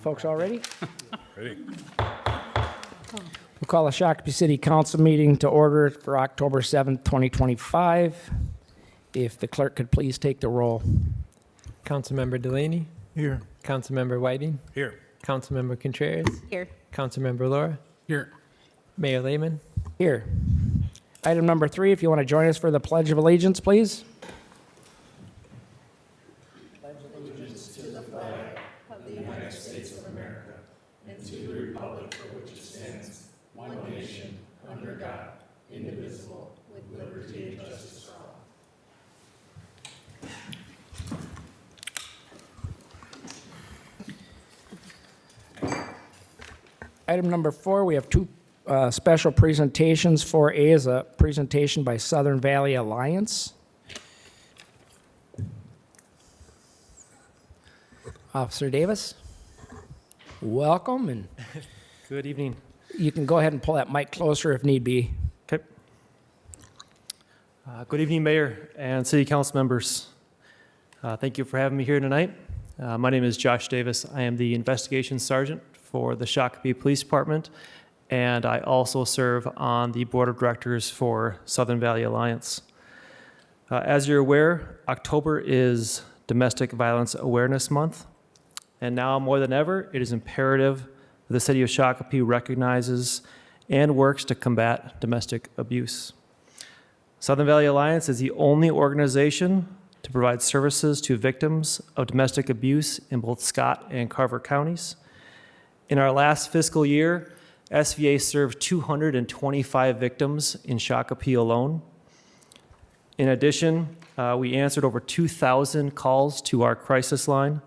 Folks all ready? Ready. We'll call the Shakopee City Council meeting to order for October 7th, 2025. If the clerk could please take the roll. Councilmember Delaney. Here. Councilmember Whiting. Here. Councilmember Contreras. Here. Councilmember Laura. Here. Mayor Lehman. Here. Item number 3, if you want to join us for the Pledge of Allegiance, please. Item number 4, we have two special presentations. 4A is a presentation by Southern Valley Alliance. Officer Davis, welcome, and Good evening. you can go ahead and pull that mic closer if need be. Okay. Good evening, Mayor and City Council members. Thank you for having me here tonight. My name is Josh Davis. I am the Investigations Sergeant for the Shakopee Police Department, and I also serve on the Board of Directors for Southern Valley Alliance. As you're aware, October is Domestic Violence Awareness Month, and now more than ever, it is imperative that the City of Shakopee recognizes and works to combat domestic abuse. Southern Valley Alliance is the only organization to provide services to victims of domestic abuse in both Scott and Carver counties. In our last fiscal year, SVA served 225 victims in Shakopee alone. In addition, we answered over 2,000 calls to our crisis line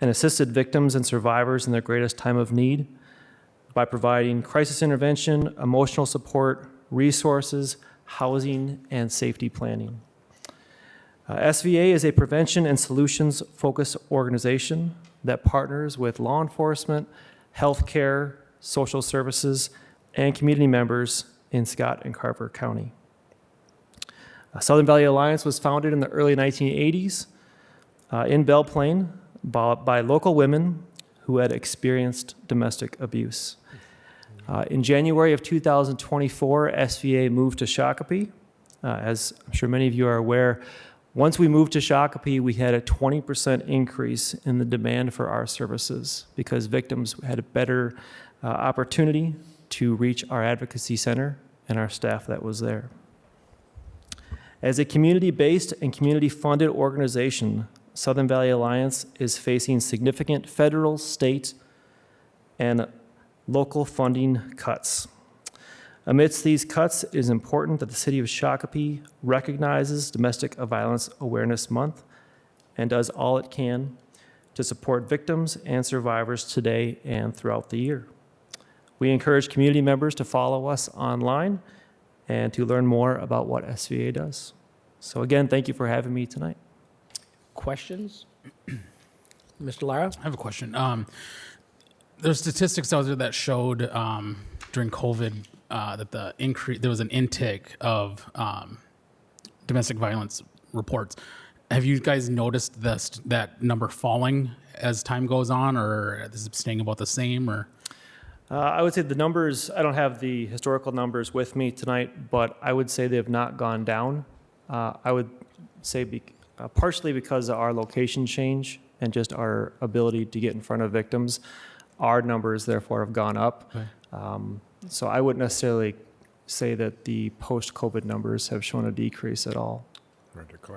and assisted victims and survivors in their greatest time of need by providing crisis intervention, emotional support, resources, housing, and safety planning. SVA is a prevention and solutions-focused organization that partners with law enforcement, healthcare, social services, and community members in Scott and Carver County. Southern Valley Alliance was founded in the early 1980s in Belle Plaine by local women who had experienced domestic abuse. In January of 2024, SVA moved to Shakopee. As I'm sure many of you are aware, once we moved to Shakopee, we had a 20% increase in the demand for our services because victims had a better opportunity to reach our advocacy center and our staff that was there. As a community-based and community-funded organization, Southern Valley Alliance is facing significant federal, state, and local funding cuts. Amidst these cuts, it is important that the City of Shakopee recognizes Domestic Violence Awareness Month and does all it can to support victims and survivors today and throughout the year. We encourage community members to follow us online and to learn more about what SVA does. So again, thank you for having me tonight. Questions? Mr. Lara? I have a question. There's statistics out there that showed during COVID that there was an intake of domestic violence reports. Have you guys noticed that number falling as time goes on, or is it staying about the same? Or I would say the numbers, I don't have the historical numbers with me tonight, but I would say they have not gone down. I would say partially because of our location change and just our ability to get in front of victims, our numbers therefore have gone up. Okay. So I wouldn't necessarily say that the post-COVID numbers have shown a decrease at all.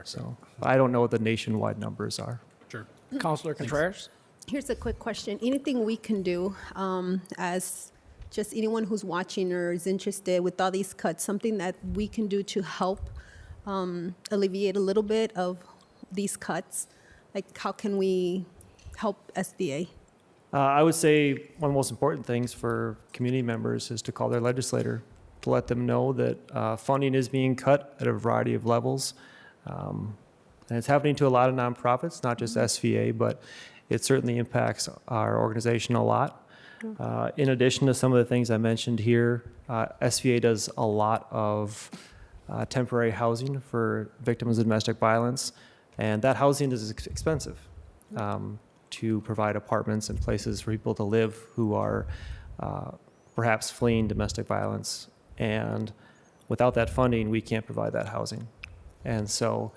So I don't know what the nationwide numbers are. Sure. Councilor Contreras? Here's a quick question. Anything we can do as just anyone who's watching or is interested with all these cuts, something that we can do to help alleviate a little bit of these cuts? Like, how can we help SVA? I would say one of the most important things for community members is to call their legislator to let them know that funding is being cut at a variety of levels. And it's happening to a lot of nonprofits, not just SVA, but it certainly impacts our organization a lot. In addition to some of the things I mentioned here, SVA does a lot of temporary housing for victims of domestic violence, and that housing is expensive. to provide apartments and places for people to live who are perhaps fleeing domestic violence. And without that funding, we can't provide that housing. And so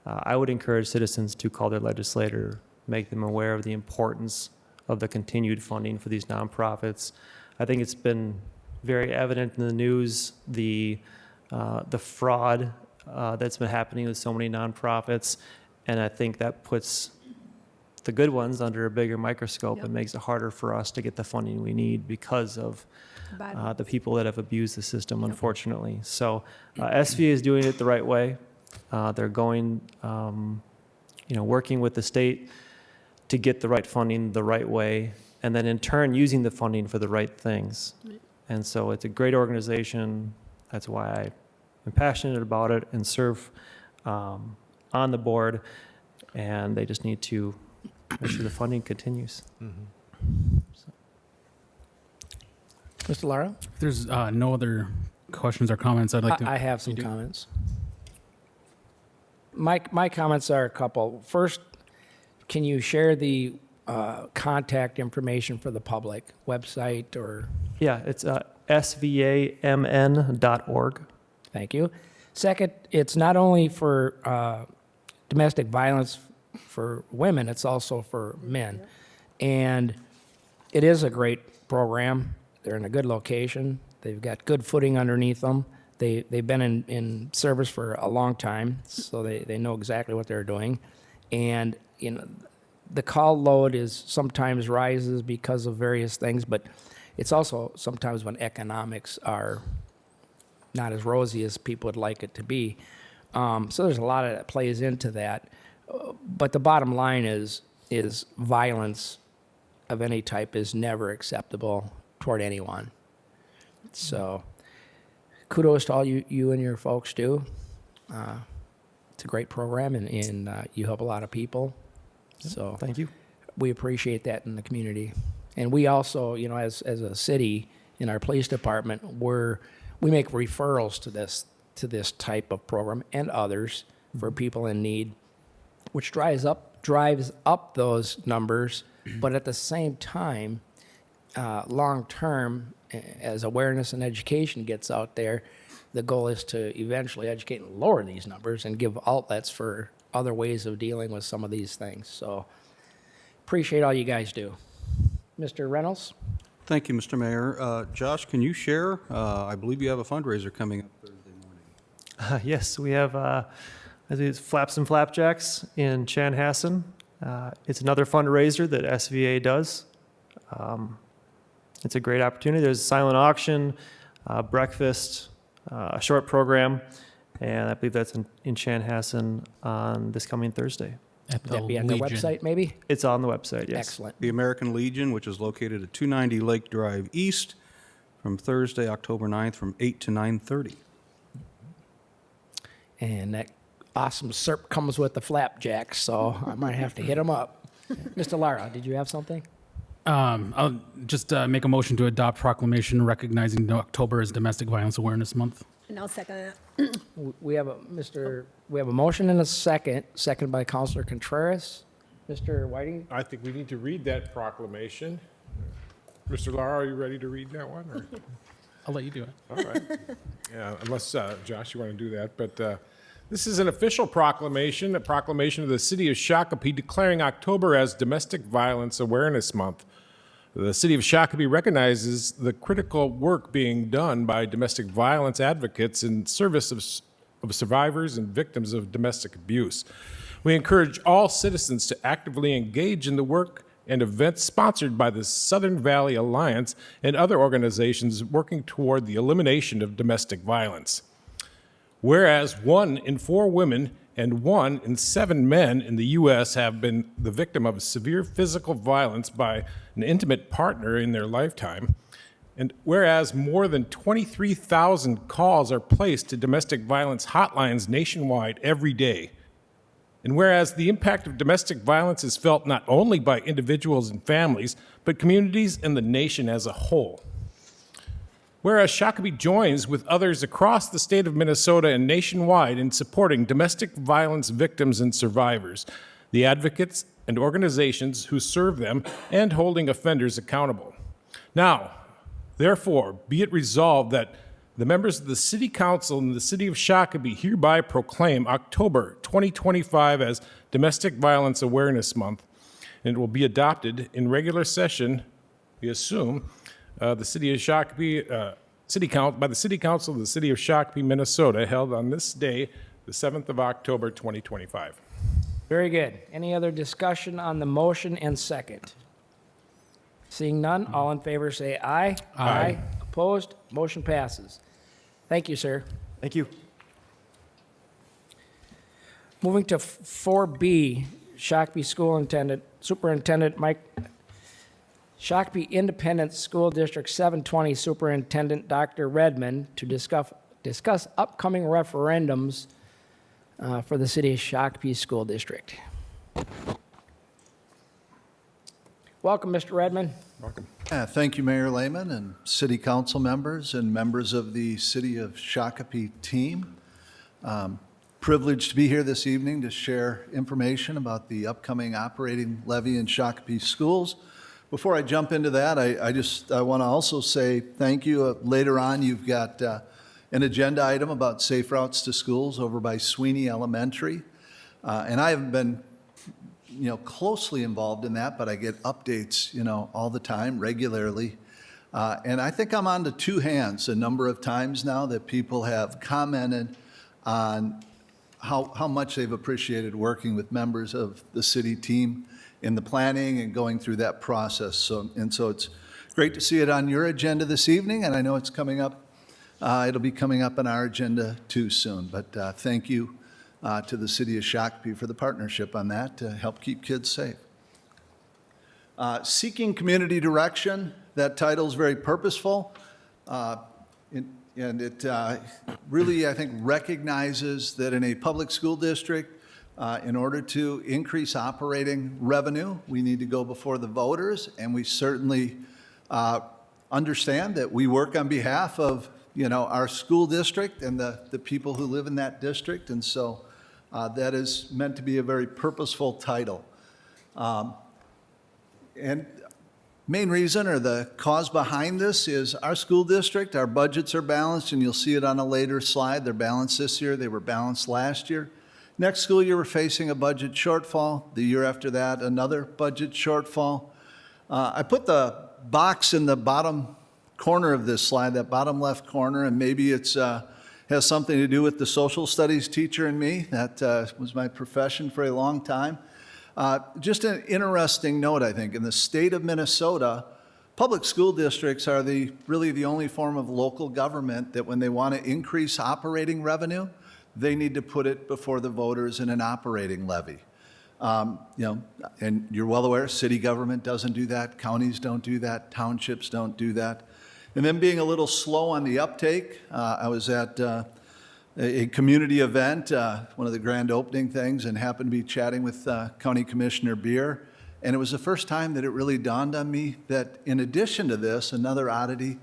I would encourage citizens to call their legislator, make them aware of the importance of the continued funding for these nonprofits. I think it's been very evident in the news, the fraud that's been happening with so many nonprofits, and I think that puts the good ones under a bigger microscope and makes it harder for us to get the funding we need because of the people that have abused the system, unfortunately. So SVA is doing it the right way. They're going, working with the state to get the right funding the right way, and then in turn using the funding for the right things. And so it's a great organization. That's why I'm passionate about it and serve on the board, and they just need to make sure the funding continues. Mr. Lara? If there's no other questions or comments, I'd like to. I have some comments. My comments are a couple. First, can you share the contact information for the public, website or? Yeah, it's svamn.org. Thank you. Second, it's not only for domestic violence for women, it's also for men. And it is a great program. They're in a good location. They've got good footing underneath them. They've been in service for a long time, so they know exactly what they're doing. And the call load is sometimes rises because of various things, but it's also sometimes when economics are not as rosy as people would like it to be. So there's a lot of that plays into that. But the bottom line is violence of any type is never acceptable toward anyone. So kudos to all you and your folks do. It's a great program, and you help a lot of people. So Thank you. we appreciate that in the community. And we also, as a city, in our police department, we make referrals to this type of program and others for people in need, which drives up those numbers. But at the same time, long term, as awareness and education gets out there, the goal is to eventually educate and lower these numbers and give outlets for other ways of dealing with some of these things. So appreciate all you guys do. Mr. Reynolds? Thank you, Mr. Mayor. Josh, can you share? I believe you have a fundraiser coming up Thursday morning. Yes, we have it's Flaps and Flapjacks in Chanhassen. It's another fundraiser that SVA does. It's a great opportunity. There's a silent auction, breakfast, a short program, and I believe that's in Chanhassen on this coming Thursday. At Would that be on the Legion. website, maybe? It's on the website, yes. Excellent. The American Legion, which is located at 290 Lake Drive East, from Thursday, October 9th, from 8 to 9:30. And that awesome syrup comes with the flapjacks, so I might have to hit them up. Mr. Lara, did you have something? I'll just make a motion to adopt proclamation recognizing October as Domestic Violence Awareness Month. And I'll second that. We have a motion and a second by Councilor Contreras. Mr. Whiting? I think we need to read that proclamation. Mr. Lara, are you ready to read that one? Or? I'll let you do it. All right. Yeah, unless, Josh, you want to do that. But this is an official proclamation, a proclamation of the city of Shakopee declaring October as Domestic Violence Awareness Month. The city of Shakopee recognizes the critical work being done by domestic violence advocates in service of survivors and victims of domestic abuse. We encourage all citizens to actively engage in the work and events sponsored by the Southern Valley Alliance and other organizations working toward the elimination of domestic violence. Whereas 1 in 4 women and 1 in 7 men in the U.S. have been the victim of severe physical violence by an intimate partner in their lifetime, and whereas more than 23,000 calls are placed to domestic violence hotlines nationwide every day, and whereas the impact of domestic violence is felt not only by individuals and families, but communities and the nation as a whole. Whereas Shakopee joins with others across the state of Minnesota and nationwide in supporting domestic violence victims and survivors, the advocates and organizations who serve them and holding offenders accountable. Now, therefore, be it resolved that the members of the City Council in the City of Shakopee hereby proclaim October 2025 as Domestic Violence Awareness Month, and it will be adopted in regular session, we assume, the City of Shakopee, by the City Council of the City of Shakopee, Minnesota, held on this day, the 7th of October, 2025. Very good. Any other discussion on the motion and second? Seeing none, all in favor say aye. Aye. Opposed? Motion passes. Thank you, sir. Thank you. Moving to 4B, Shakopee Superintendent Mike, Shakopee Independent School District 720 Superintendent Dr. Redmond to discuss upcoming referendums for the City of Shakopee School District. Welcome, Mr. Redmond. Welcome. Thank you, Mayor Lehman and city council members and members of the City of Shakopee team. Privileged to be here this evening to share information about the upcoming operating levy in Shakopee schools. Before I jump into that, I want to also say thank you. Later on, you've got an agenda item about safe routes to schools over by Sweeney Elementary. And I haven't been closely involved in that, but I get updates, all the time, regularly. And I think I'm on to two hands a number of times now that people have commented on how much they've appreciated working with members of the city team in the planning and going through that process. So it's great to see it on your agenda this evening, and I know it's coming up. It'll be coming up on our agenda too soon. But thank you to the City of Shakopee for the partnership on that to help keep kids safe. Seeking community direction, that title is very purposeful. And it really, I think, recognizes that in a public school district, in order to increase operating revenue, we need to go before the voters, and we certainly understand that we work on behalf of our school district and the people who live in that district, and so that is meant to be a very purposeful title. And main reason or the cause behind this is our school district, our budgets are balanced, and you'll see it on a later slide. They're balanced this year. They were balanced last year. Next school year, we're facing a budget shortfall. The year after that, another budget shortfall. I put the box in the bottom corner of this slide, that bottom left corner, and maybe it's has something to do with the social studies teacher in me. That was my profession for a long time. Just an interesting note, I think. In the state of Minnesota, public school districts are really the only form of local government that when they want to increase operating revenue, they need to put it before the voters in an operating levy. And you're well aware, city government doesn't do that, counties don't do that, townships don't do that. And then being a little slow on the uptake, I was at a community event, one of the grand opening things, and happened to be chatting with County Commissioner Beer. And it was the first time that it really dawned on me that in addition to this, another oddity,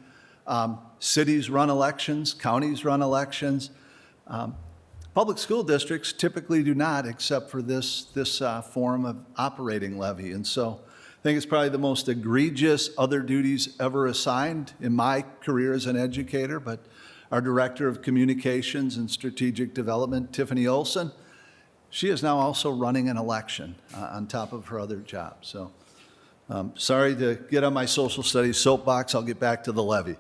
cities run elections, counties run elections. Public school districts typically do not, except for this form of operating levy. And so I think it's probably the most egregious other duties ever assigned in my career as an educator. But our Director of Communications and Strategic Development, Tiffany Olson, she is now also running an election on top of her other job. So sorry to get on my social studies soapbox. I'll get back to the levy.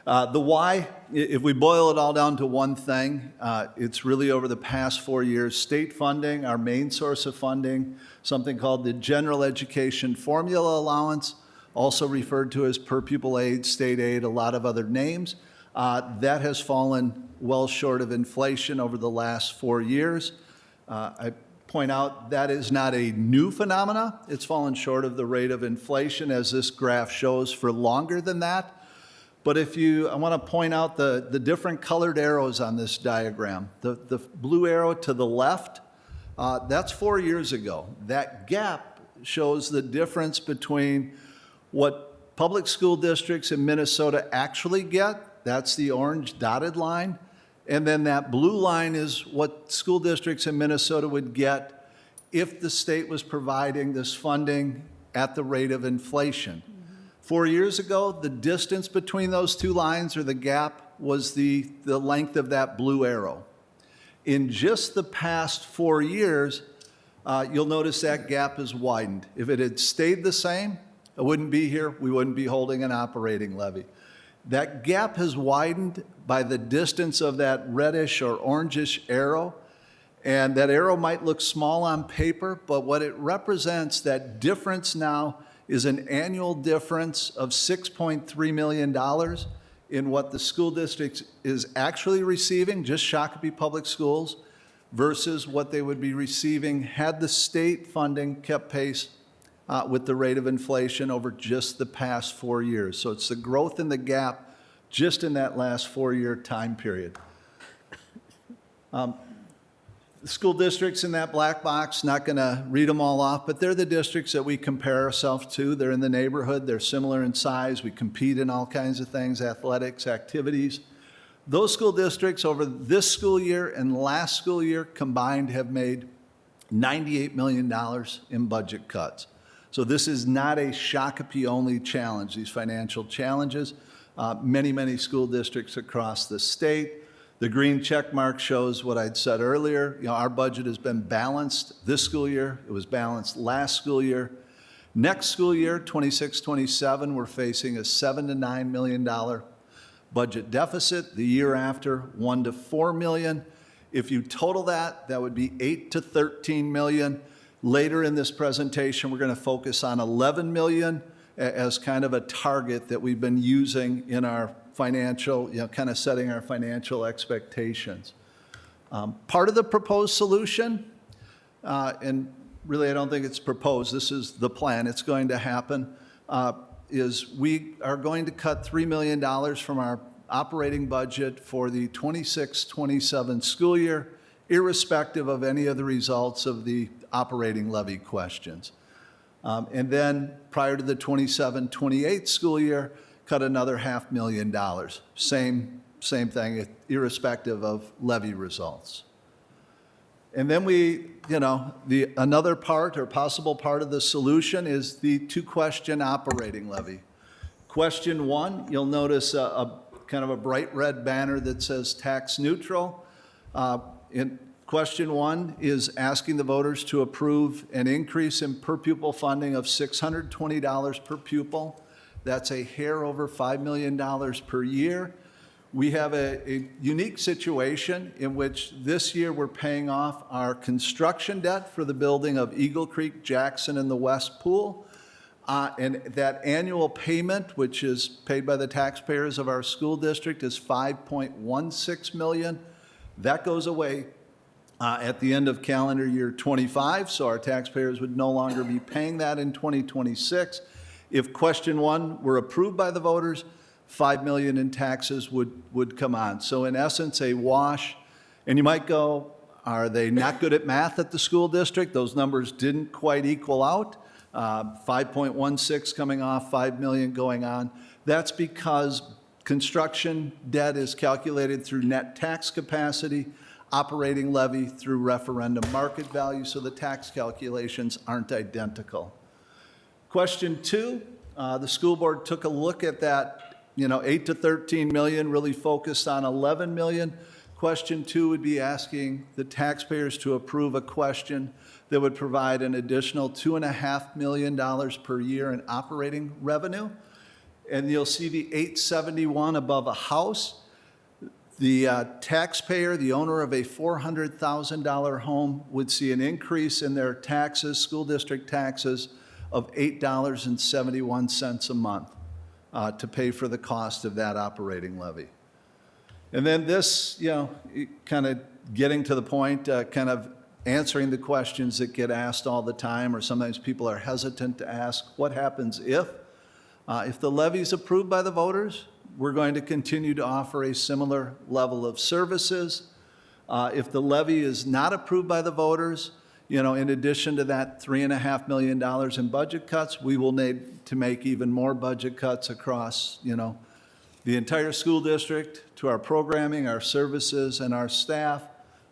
The why, if we boil it all down to one thing, it's really over the past 4 years, state funding, our main source of funding, something called the General Education Formula Allowance, also referred to as per pupil aid, state aid, a lot of other names. That has fallen well short of inflation over the last 4 years. I point out that is not a new phenomena. It's fallen short of the rate of inflation, as this graph shows, for longer than that. But I want to point out the different colored arrows on this diagram. The blue arrow to the left, that's 4 years ago. That gap shows the difference between what public school districts in Minnesota actually get. That's the orange dotted line. And then that blue line is what school districts in Minnesota would get if the state was providing this funding at the rate of inflation. 4 years ago, the distance between those two lines, or the gap, was the length of that blue arrow. In just the past 4 years, you'll notice that gap has widened. If it had stayed the same, I wouldn't be here, we wouldn't be holding an operating levy. That gap has widened by the distance of that reddish or orangish arrow, and that arrow might look small on paper, but what it represents, that difference now, is an annual difference of $6.3 million in what the school district is actually receiving, just Shakopee Public Schools, versus what they would be receiving had the state funding kept pace with the rate of inflation over just the past 4 years. So it's the growth in the gap just in that last 4-year time period. The school districts in that black box, not going to read them all off, but they're the districts that we compare ourselves to. They're in the neighborhood. They're similar in size. We compete in all kinds of things, athletics, activities. Those school districts over this school year and last school year combined have made $98 million in budget cuts. So this is not a Shakopee-only challenge, these financial challenges. Many school districts across the state. The green check mark shows what I'd said earlier. You know, our budget has been balanced this school year. It was balanced last school year. Next school year, 26-27, we're facing a $7 to $9 million budget deficit. The year after, $1 to $4 million. If you total that, that would be $8 to $13 million. Later in this presentation, we're going to focus on $11 million as kind of a target that we've been using in our financial, kind of setting our financial expectations. Part of the proposed solution, and really I don't think it's proposed, this is the plan, it's going to happen, is we are going to cut $3 million from our operating budget for the 26-27 school year, irrespective of any of the results of the operating levy questions. And then prior to the 27-28 school year, cut another $500,000. Same thing, irrespective of levy results. And then another part or possible part of the solution is the 2-question operating levy. Question 1, you'll notice a kind of a bright red banner that says tax neutral. Question 1 is asking the voters to approve an increase in per pupil funding of $620 per pupil. That's a hair over $5 million per year. We have a unique situation in which this year we're paying off our construction debt for the building of Eagle Creek, Jackson, and the West Pool. And that annual payment, which is paid by the taxpayers of our school district, is $5.16 million. That goes away at the end of calendar year 25, so our taxpayers would no longer be paying that in 2026. If question 1 were approved by the voters, $5 million in taxes would come on. So in essence, a wash. And you might go, are they not good at math at the school district? Those numbers didn't quite equal out. 5.16 coming off, 5 million going on. That's because construction debt is calculated through net tax capacity, operating levy through referendum market value, so the tax calculations aren't identical. Question 2, the school board took a look at that, 8 to 13 million, really focused on 11 million. Question 2 would be asking the taxpayers to approve a question that would provide an additional $2.5 million per year in operating revenue. And you'll see the 871 above a house. The taxpayer, the owner of a $400,000 home, would see an increase in their taxes, school district taxes, of $8.71 a month to pay for the cost of that operating levy. And then this, kind of getting to the point, kind of answering the questions that get asked all the time, or sometimes people are hesitant to ask, what happens if? If the levy is approved by the voters, we're going to continue to offer a similar level of services. If the levy is not approved by the voters, in addition to that $3.5 million in budget cuts, we will need to make even more budget cuts across, the entire school district, to our programming, our services, and our staff.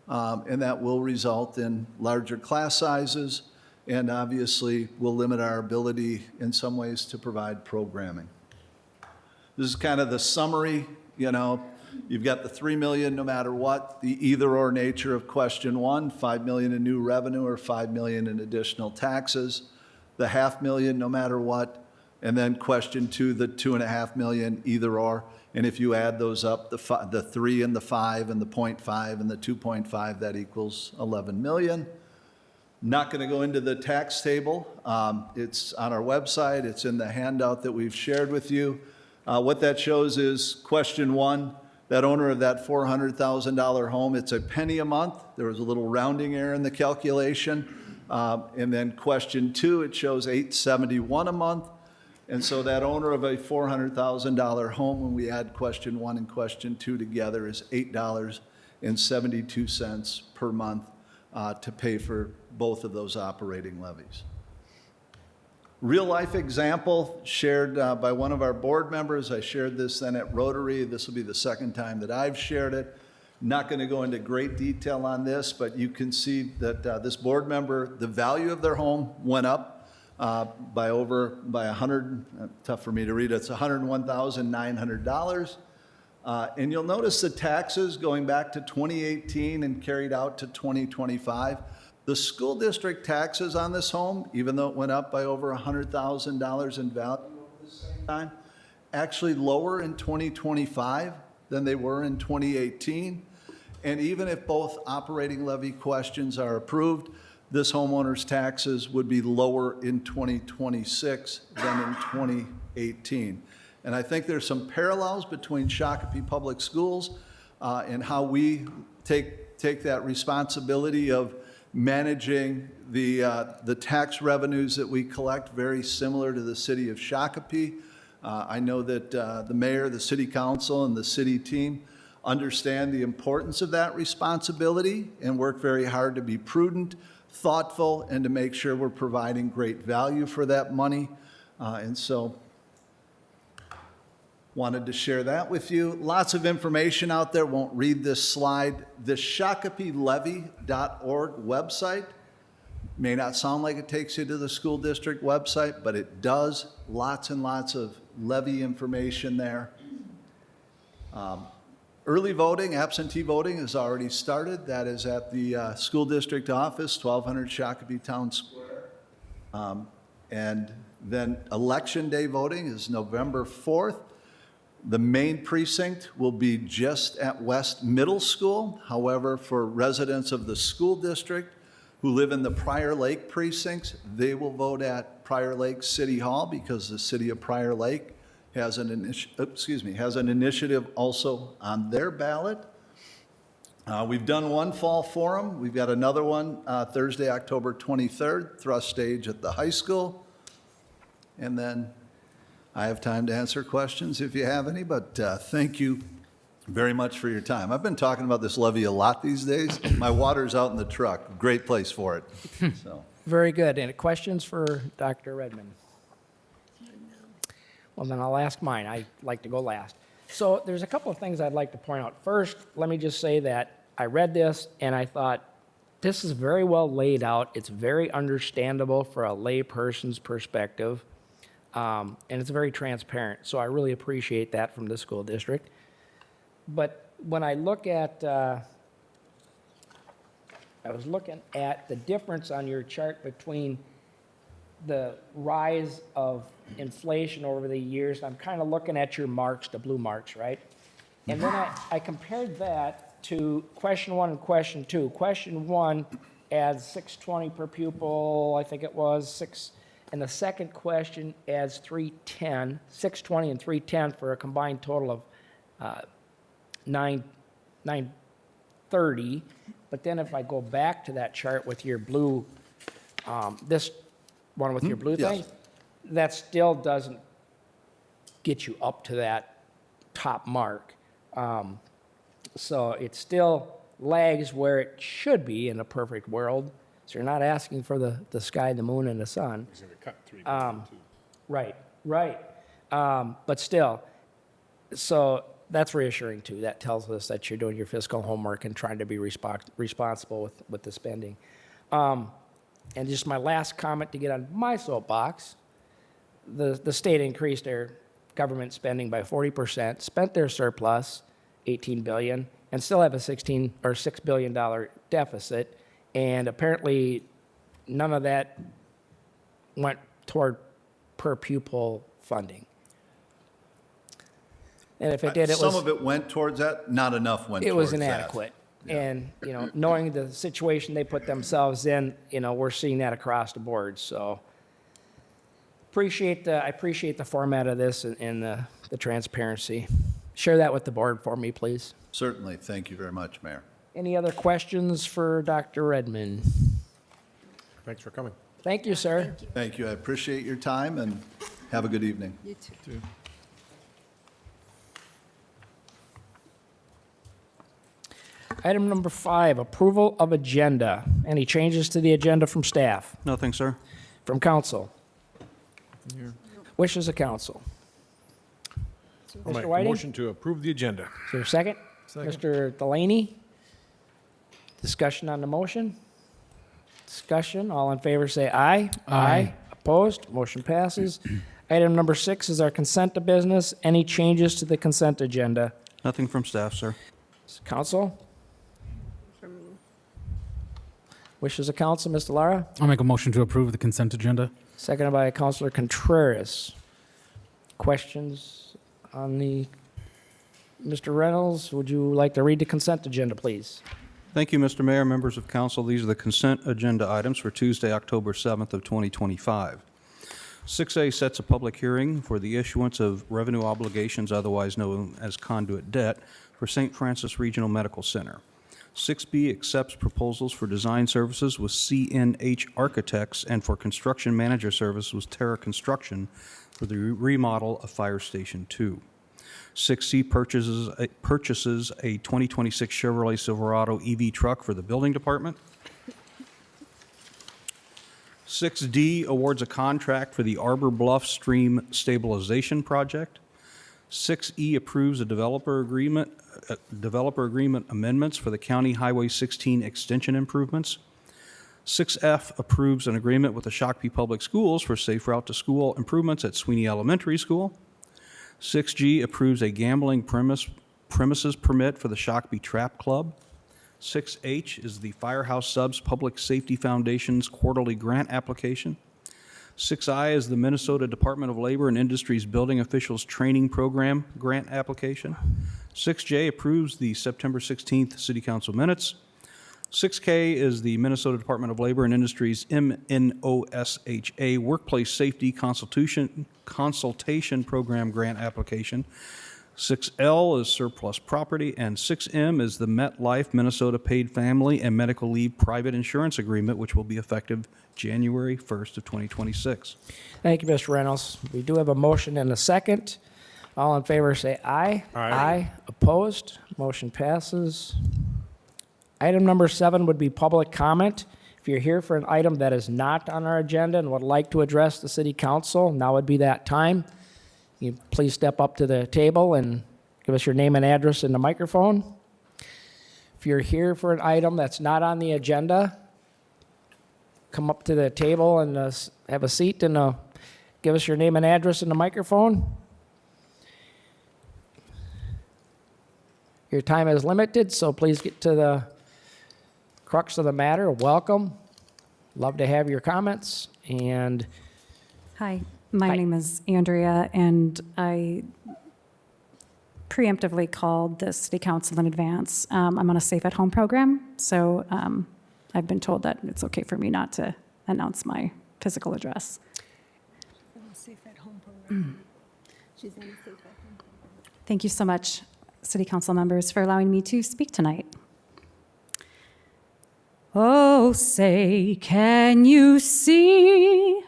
and that will result in larger class sizes and obviously will limit our ability in some ways to provide programming. This is kind of the summary, you know, you've got the 3 million no matter what, the either or nature of question one, 5 million in new revenue or 5 million in additional taxes, the 500,000 no matter what, and then question two, the 2.5 million either or. And if you add those up, the 3 and the 5 and the 0.5 and the 2.5, that equals 11 million. Not going to go into the tax table. It's on our website. It's in the handout that we've shared with you. What that shows is question one, that owner of that $400,000 home, it's a penny a month. There was a little rounding error in the calculation. And then question two, it shows $871 a month. And so that owner of a $400,000 home, when we add question one and question two together, is $8.72 per month to pay for both of those operating levies. Real life example shared by one of our board members. I shared this then at Rotary. This will be the second time that I've shared it. Not going to go into great detail on this, but you can see that this board member, the value of their home went up by 100, tough for me to read, it's $101,900. And you'll notice the taxes going back to 2018 and carried out to 2025. The school district taxes on this home, even though it went up by over $100,000 in value over the same time, actually lower in 2025 than they were in 2018. And even if both operating levy questions are approved, this homeowner's taxes would be lower in 2026 than in 2018. And I think there's some parallels between Shakopee Public Schools and how we take that responsibility of managing the tax revenues that we collect, very similar to the city of Shakopee. I know that the mayor, the city council, and the city team understand the importance of that responsibility and work very hard to be prudent, thoughtful, and to make sure we're providing great value for that money. And so wanted to share that with you. Lots of information out there. Won't read this slide. The ShakopeeLevy.org website may not sound like it takes you to the school district website, but it does. Lots and lots of levy information there. Early voting, absentee voting has already started. That is at the school district office, 1200 Shakopee Town Square. And then election day voting is November 4th. The main precinct will be just at West Middle School. However, for residents of the school district who live in the Prior Lake precincts, they will vote at Prior Lake City Hall because the city of Prior Lake has an initiative also on their ballot. We've done one fall forum. We've got another one Thursday, October 23rd, thrust stage at the high school. And then I have time to answer questions if you have any, but thank you very much for your time. I've been talking about this levy a lot these days. My water's out in the truck. Great place for it. So. Very good. Any questions for Dr. Redmond? Well, then I'll ask mine. I like to go last. So there's a couple of things I'd like to point out. First, let me just say that I read this and I thought, this is very well laid out. It's very understandable for a lay person's perspective. And it's very transparent. So I really appreciate that from the school district. But when I look at, I was looking at the difference on your chart between the rise of inflation over the years. I'm kind of looking at your marks, the blue marks, right? And then I compared that to question one and question two. Question one adds $620 per pupil, I think it was, and the second question adds $310, $620 and $310 for a combined total of $930. But then if I go back to that chart with your blue, this one with your blue thing, that still doesn't get you up to that top mark. So it still lags where it should be in a perfect world. So you're not asking for the sky, the moon, and the sun. He's going to cut 3 million too. Right. But still, so that's reassuring too. That tells us that you're doing your fiscal homework and trying to be responsible with the spending. And just my last comment to get on my soapbox, the state increased their government spending by 40%, spent their surplus, $18 billion, and still have a $16 or $6 billion deficit. And apparently, none of that went toward per pupil funding. And if it did, it Some was of it went towards that, not enough went it towards was that. inadequate. And knowing the situation they put themselves in, we're seeing that across the board. So I appreciate the format of this and the transparency. Share that with the board for me, please. Certainly. Thank you very much, Mayor. Any other questions for Dr. Redmond? Thanks for coming. Thank you, sir. Thank you. I appreciate your time, and have a good evening. You too. Item number 5, approval of agenda. Any changes to the agenda from staff? Nothing, sir. From council? Wishes of council? I'll make Mr. a Whiting? motion to approve the agenda. Is there a second? Mr. Delaney? Discussion on the motion? Discussion, all in favor say aye. Aye. Opposed? Motion passes. Item number 6 is our consent to business. Any changes to the consent agenda? Nothing from staff, sir. Council? Wishes of council, Mr. Lara? I'll make a motion to approve the consent agenda. Seconded by Councilor Contreras. Questions on the, Mr. Reynolds, would you like to read the consent agenda, please? Thank you, Mr. Mayor, members of council. These are the consent agenda items for Tuesday, October 7th of 2025. 6A sets a public hearing for the issuance of revenue obligations, otherwise known as conduit debt, for St. Francis Regional Medical Center. 6B accepts proposals for design services with CNH Architects and for construction manager service with Terra Construction for the remodel of Fire Station 2. 6C purchases a 2026 Chevrolet Silverado EV truck for the building department. 6D awards a contract for the Arbor Bluff Stream Stabilization Project. 6E approves a developer agreement amendments for the County Highway 16 extension improvements. 6F approves an agreement with the Shakopee Public Schools for safe route to school improvements at Sweeney Elementary School. 6G approves a gambling premises permit for the Shakopee Trap Club. 6H is the Firehouse Subs Public Safety Foundation's quarterly grant application. 6I is the Minnesota Department of Labor and Industries Building Officials Training Program grant application. 6J approves the September 16th City Council minutes. 6K is the Minnesota Department of Labor and Industries MNOSHA Workplace Safety Consultation Program grant application. 6L is surplus property, and 6M is the MetLife Minnesota Paid Family and Medical Leave Private Insurance Agreement, which will be effective January 1st of 2026. Thank you, Mr. Reynolds. We do have a motion and a second. All in favor say aye. Aye. Opposed? Motion passes. Item number 7 would be public comment. If you're here for an item that is not on our agenda and would like to address the city council, now would be that time. You please step up to the table and give us your name and address in the microphone. If you're here for an item that's not on the agenda, come up to the table and have a seat and give us your name and address in the microphone. Your time is limited, so please get to the crux of the matter. Welcome. Love to have your comments. And Hi, my Hi. name is Andrea, and I preemptively called the city council in advance. I'm on a Safe at Home program, so I've been told that it's okay for me not to announce my physical address. Safe at home program. She's in a safe at home. Thank you so much, city council members, for allowing me to speak tonight. Oh, say, can you see?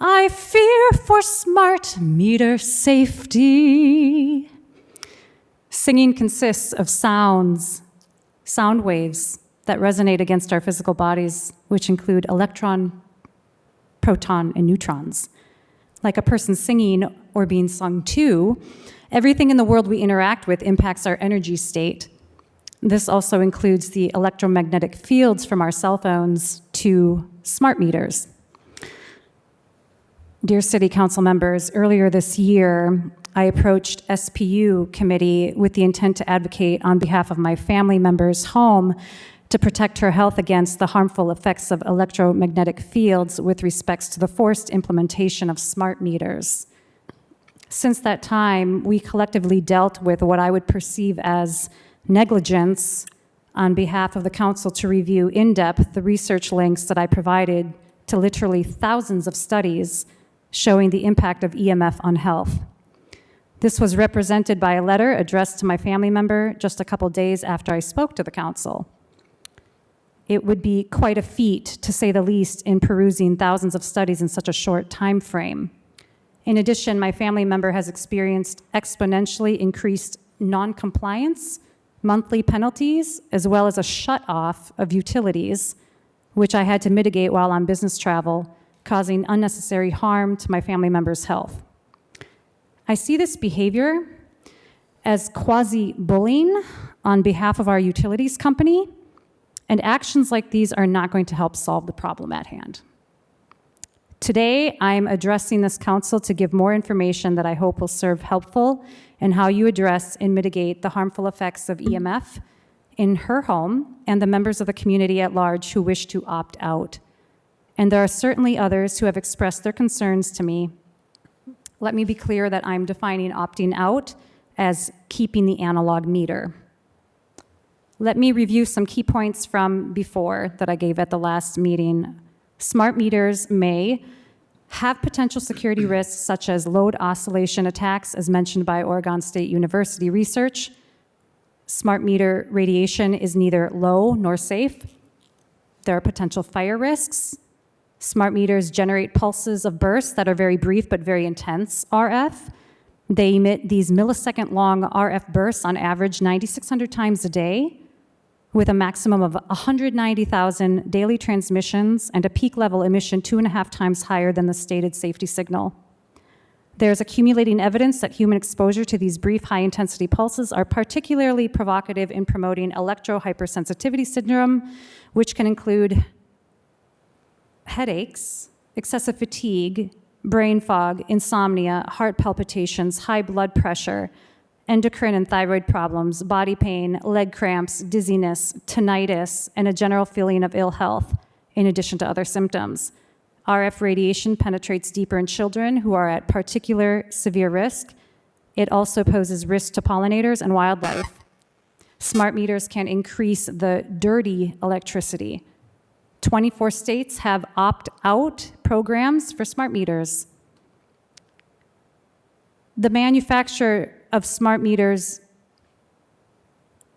I fear for smart meter safety. Singing consists of sound waves that resonate against our physical bodies, which include electron, proton, and neutrons. like a person singing or being sung to, everything in the world we interact with impacts our energy state. This also includes the electromagnetic fields from our cell phones to smart meters. Dear City Council members, earlier this year, I approached SPU committee with the intent to advocate on behalf of my family member's home to protect her health against the harmful effects of electromagnetic fields with respects to the forced implementation of smart meters. Since that time, we collectively dealt with what I would perceive as negligence on behalf of the council to review in depth the research links that I provided to literally thousands of studies showing the impact of EMF on health. This was represented by a letter addressed to my family member just a couple days after I spoke to the council. It would be quite a feat, to say the least, in perusing thousands of studies in such a short time frame. In addition, my family member has experienced exponentially increased non-compliance, monthly penalties, as well as a shut-off of utilities, which I had to mitigate while on business travel, causing unnecessary harm to my family member's health. I see this behavior as quasi-bullying on behalf of our utilities company, and actions like these are not going to help solve the problem at hand. Today, I'm addressing this council to give more information that I hope will serve helpful in how you address and mitigate the harmful effects of EMF in her home and the members of the community at large who wish to opt out. And there are certainly others who have expressed their concerns to me. Let me be clear that I'm defining opting out as keeping the analog meter. Let me review some key points from before that I gave at the last meeting. Smart meters may have potential security risks such as load oscillation attacks, as mentioned by Oregon State University research. Smart meter radiation is neither low nor safe. There are potential fire risks. Smart meters generate pulses of bursts that are very brief but very intense RF. They emit these millisecond-long RF bursts on average 9,600 times a day, with a maximum of 190,000 daily transmissions and a peak level emission 2.5 times higher than the stated safety signal. There's accumulating evidence that human exposure to these brief high-intensity pulses are particularly provocative in promoting electrohypersensitivity syndrome, which can include headaches, excessive fatigue, brain fog, insomnia, heart palpitations, high blood pressure, endocrine and thyroid problems, body pain, leg cramps, dizziness, tinnitus, and a general feeling of ill health, in addition to other symptoms. RF radiation penetrates deeper in children who are at particular severe risk. It also poses risk to pollinators and wildlife. Smart meters can increase the dirty electricity. 24 states have opt-out programs for smart meters. The manufacturer of smart meters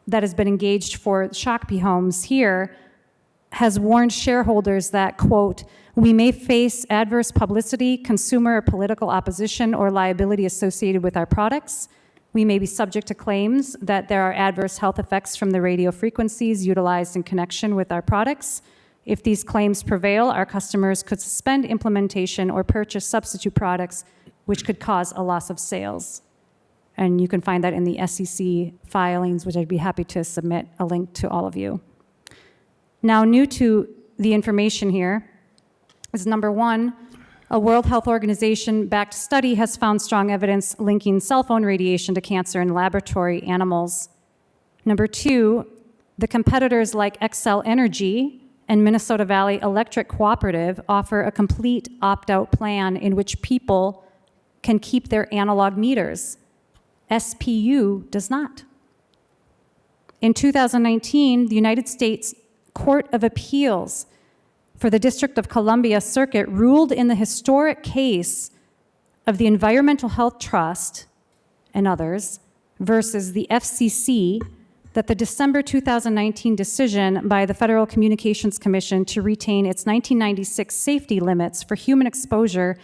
that has been engaged for Shakopee homes here has warned shareholders that, quote, "We may face adverse publicity, consumer or political opposition, or liability associated with our products. We may be subject to claims that there are adverse health effects from the radio frequencies utilized in connection with our products. If these claims prevail, our customers could suspend implementation or purchase substitute products, which could cause a loss of sales." And you can find that in the SEC filings, which I'd be happy to submit a link to all of you. Now, new to the information here is number one, a World Health Organization-backed study has found strong evidence linking cell phone radiation to cancer in laboratory animals. Number two, the competitors like Xcel Energy and Minnesota Valley Electric Cooperative offer a complete opt-out plan in which people can keep their analog meters. SPU does not. In 2019, the United States Court of Appeals for the District of Columbia Circuit ruled in the historic case of the Environmental Health Trust and others versus the FCC that the December 2019 decision by the Federal Communications Commission to retain its 1996 safety limits for human exposure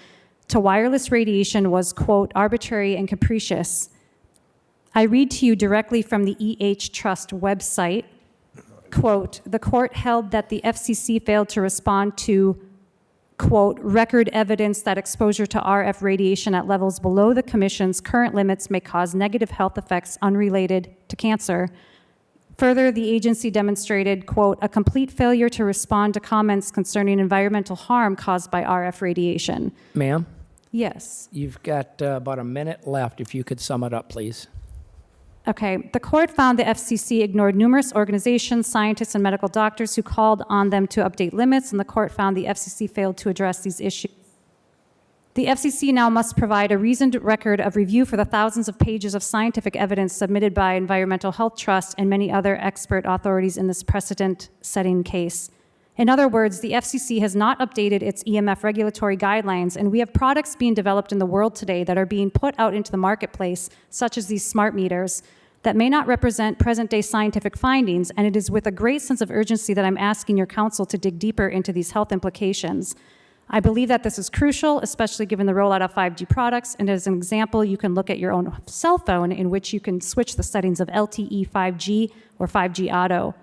to wireless radiation was, quote, arbitrary and capricious. I read to you directly from the EH Trust website, quote, "The court held that the FCC failed to respond to quote, record evidence that exposure to RF radiation at levels below the Commission's current limits may cause negative health effects unrelated to cancer. Further, the agency demonstrated, quote, a complete failure to respond to comments concerning environmental harm caused by RF radiation. Ma'am, Yes. you've got about a minute left. If you could sum it up, please. Okay. The court found the FCC ignored numerous organizations, scientists, and medical doctors who called on them to update limits, and the court found the FCC failed to address these issues. The FCC now must provide a reasoned record of review for the thousands of pages of scientific evidence submitted by Environmental Health Trust and many other expert authorities in this precedent-setting case. In other words, the FCC has not updated its EMF regulatory guidelines, and we have products being developed in the world today that are being put out into the marketplace, such as these smart meters, that may not represent present-day scientific findings, and it is with a great sense of urgency that I'm asking your council to dig deeper into these health implications. I believe that this is crucial, especially given the rollout of 5G products, and as an example, you can look at your own cell phone in which you can switch the settings of LTE 5G or 5G Auto.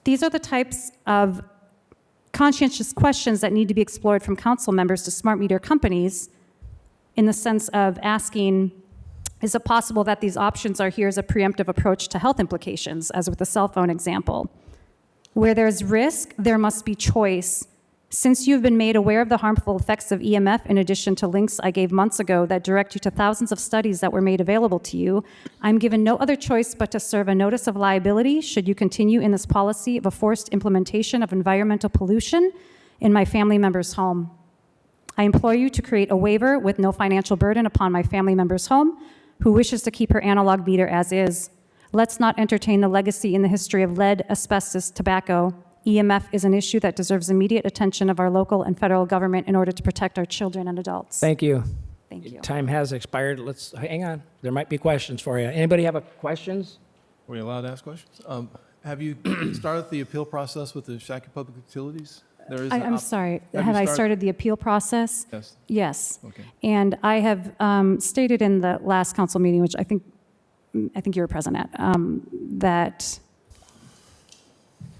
These are the types of conscientious questions that need to be explored from council members to smart meter companies in the sense of asking, is it possible that these options are here as a preemptive approach to health implications, as with the cell phone example? Where there's risk, there must be choice. Since you've been made aware of the harmful effects of EMF, in addition to links I gave months ago that direct you to thousands of studies that were made available to you, I'm given no other choice but to serve a notice of liability should you continue in this policy of a forced implementation of environmental pollution in my family member's home. I implore you to create a waiver with no financial burden upon my family member's home who wishes to keep her analog meter as is. Let's not entertain the legacy in the history of lead, asbestos, tobacco. EMF is an issue that deserves immediate attention of our local and federal government in order to protect our children and adults. Thank you. Thank you. Time has expired. Let's hang on. There might be questions for you. Anybody have questions? Were you allowed to ask questions? Have you started the appeal process with the Shakopee Public Utilities? There is I'm sorry. Have I started the appeal process? Yes. Yes. Okay. And I have stated in the last council meeting, which I think you were present at, that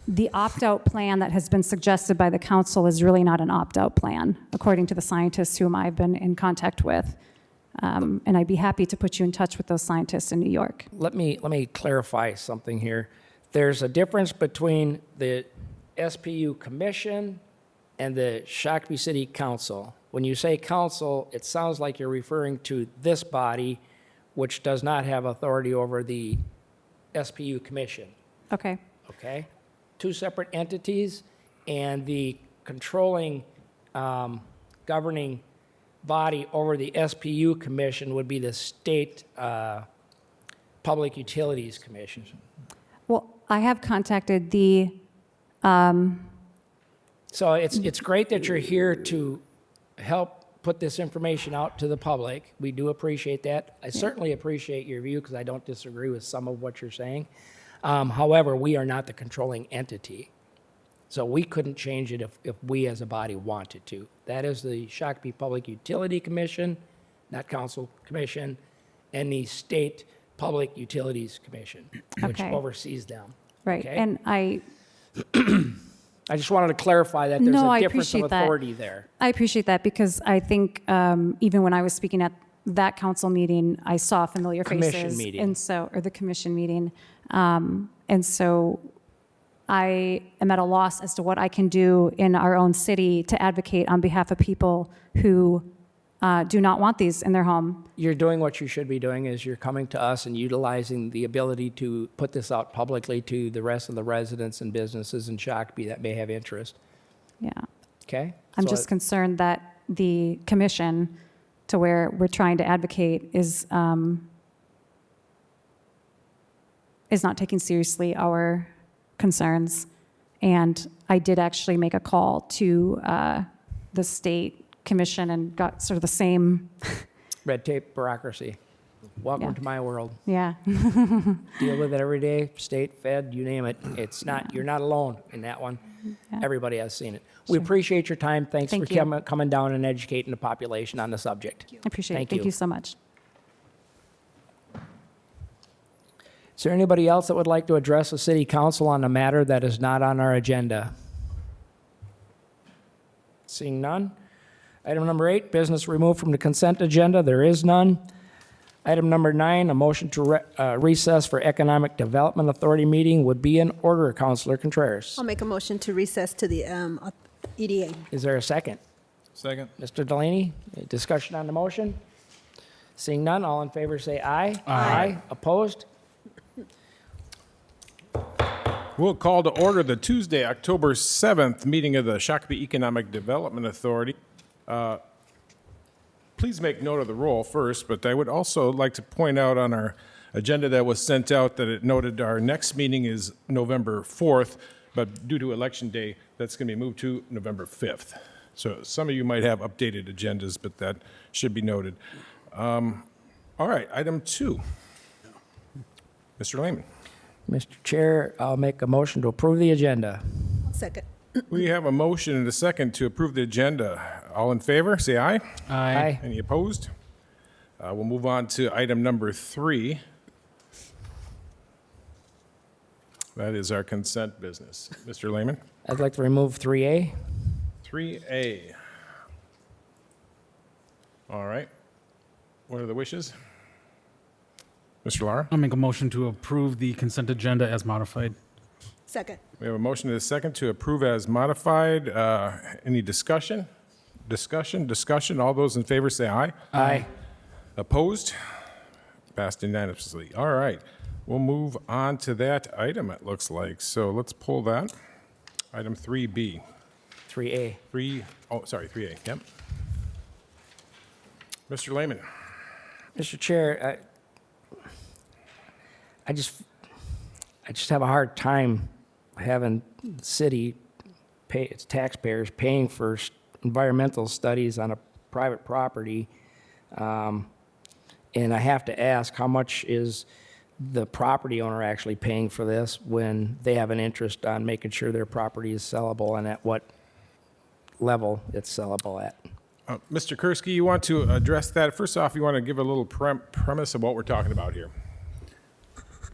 the opt-out plan that has been suggested by the council is really not an opt-out plan, according to the scientists whom I've been in contact with. And I'd be happy to put you in touch with those scientists in New York. Let me clarify something here. There's a difference between the SPU Commission and the Shakopee City Council. When you say council, it sounds like you're referring to this body, which does not have authority over the SPU Commission. Okay. Okay? Two separate entities, and the controlling governing body over the SPU Commission would be the State Public Utilities Commission. Well, I have contacted the So it's great that you're here to help put this information out to the public. We do appreciate that. I certainly appreciate your view because I don't disagree with some of what you're saying. However, we are not the controlling entity. So we couldn't change it if we as a body wanted to. That is the Shakopee Public Utility Commission, not Council Commission, and the State Public Utilities Commission, which Okay. oversees them. right, Okay? and I just wanted to clarify that there's No, a I difference of appreciate that. authority there. I appreciate that because I think even when I was speaking at that council meeting, I saw familiar faces. Commission meeting. And so, or the commission meeting. And so I am at a loss as to what I can do in our own city to advocate on behalf of people who do not want these in their home. You're doing what you should be doing is you're coming to us and utilizing the ability to put this out publicly to the rest of the residents and businesses in Shakopee that may have interest. Yeah. Okay? I'm So just concerned that the commission, to where we're trying to advocate, is not taking seriously our concerns. And I did actually make a call to the state commission and got sort of the same, red tape bureaucracy. Welcome Yeah. to my world. yeah. Deal with it every day, state, fed, you name it. It's not, you're not alone in that one. Yeah. Everybody has seen it. We Sure. appreciate your time. Thanks Thank for you. coming down and educating the population on the subject. I appreciate Thank it. Thank you. you so much. Is there anybody else that would like to address the city council on a matter that is not on our agenda? Seeing none. Item number 8, business removed from the consent agenda. There is none. Item number 9, a motion to recess for Economic Development Authority meeting would be in order. Councilor Contreras. I'll make a motion to recess to the EDA. Is there a second? Second. Mr. Delaney, discussion on the motion? Seeing none, all in favor say aye. Aye. Opposed? We'll call to order the Tuesday, October 7th meeting of the Shakopee Economic Development Authority. Please make note of the roll first, but I would also like to point out on our agenda that was sent out that it noted our next meeting is November 4th, but due to Election Day, that's going to be moved to November 5th. So some of you might have updated agendas, but that should be noted. All right, item 2. Mr. Lehman. Mr. Chair, I'll make a motion to approve the agenda. Second. We have a motion and a second to approve the agenda. All in favor, say aye. Aye. Any opposed? We'll move on to item number 3. That is our consent business. Mr. Lehman? I'd like to remove 3A. 3A. All right. What are the wishes? Mr. Lara? I'll make a motion to approve the consent agenda as modified. Second. We have a motion and a second to approve as modified. Any discussion? Discussion? All those in favor say aye. Aye. Opposed? Passed unanimously. All right. We'll move on to that item, it looks like. So let's pull that. Item 3B. 3A. 3A. Yep. Mr. Lehman. Mr. Chair, I just have a hard time having the city pay its taxpayers paying for environmental studies on a private property. And I have to ask, how much is the property owner actually paying for this when they have an interest on making sure their property is sellable and at what level it's sellable at? Mr. Kursky, you want to address that? First off, you want to give a little premise of what we're talking about here.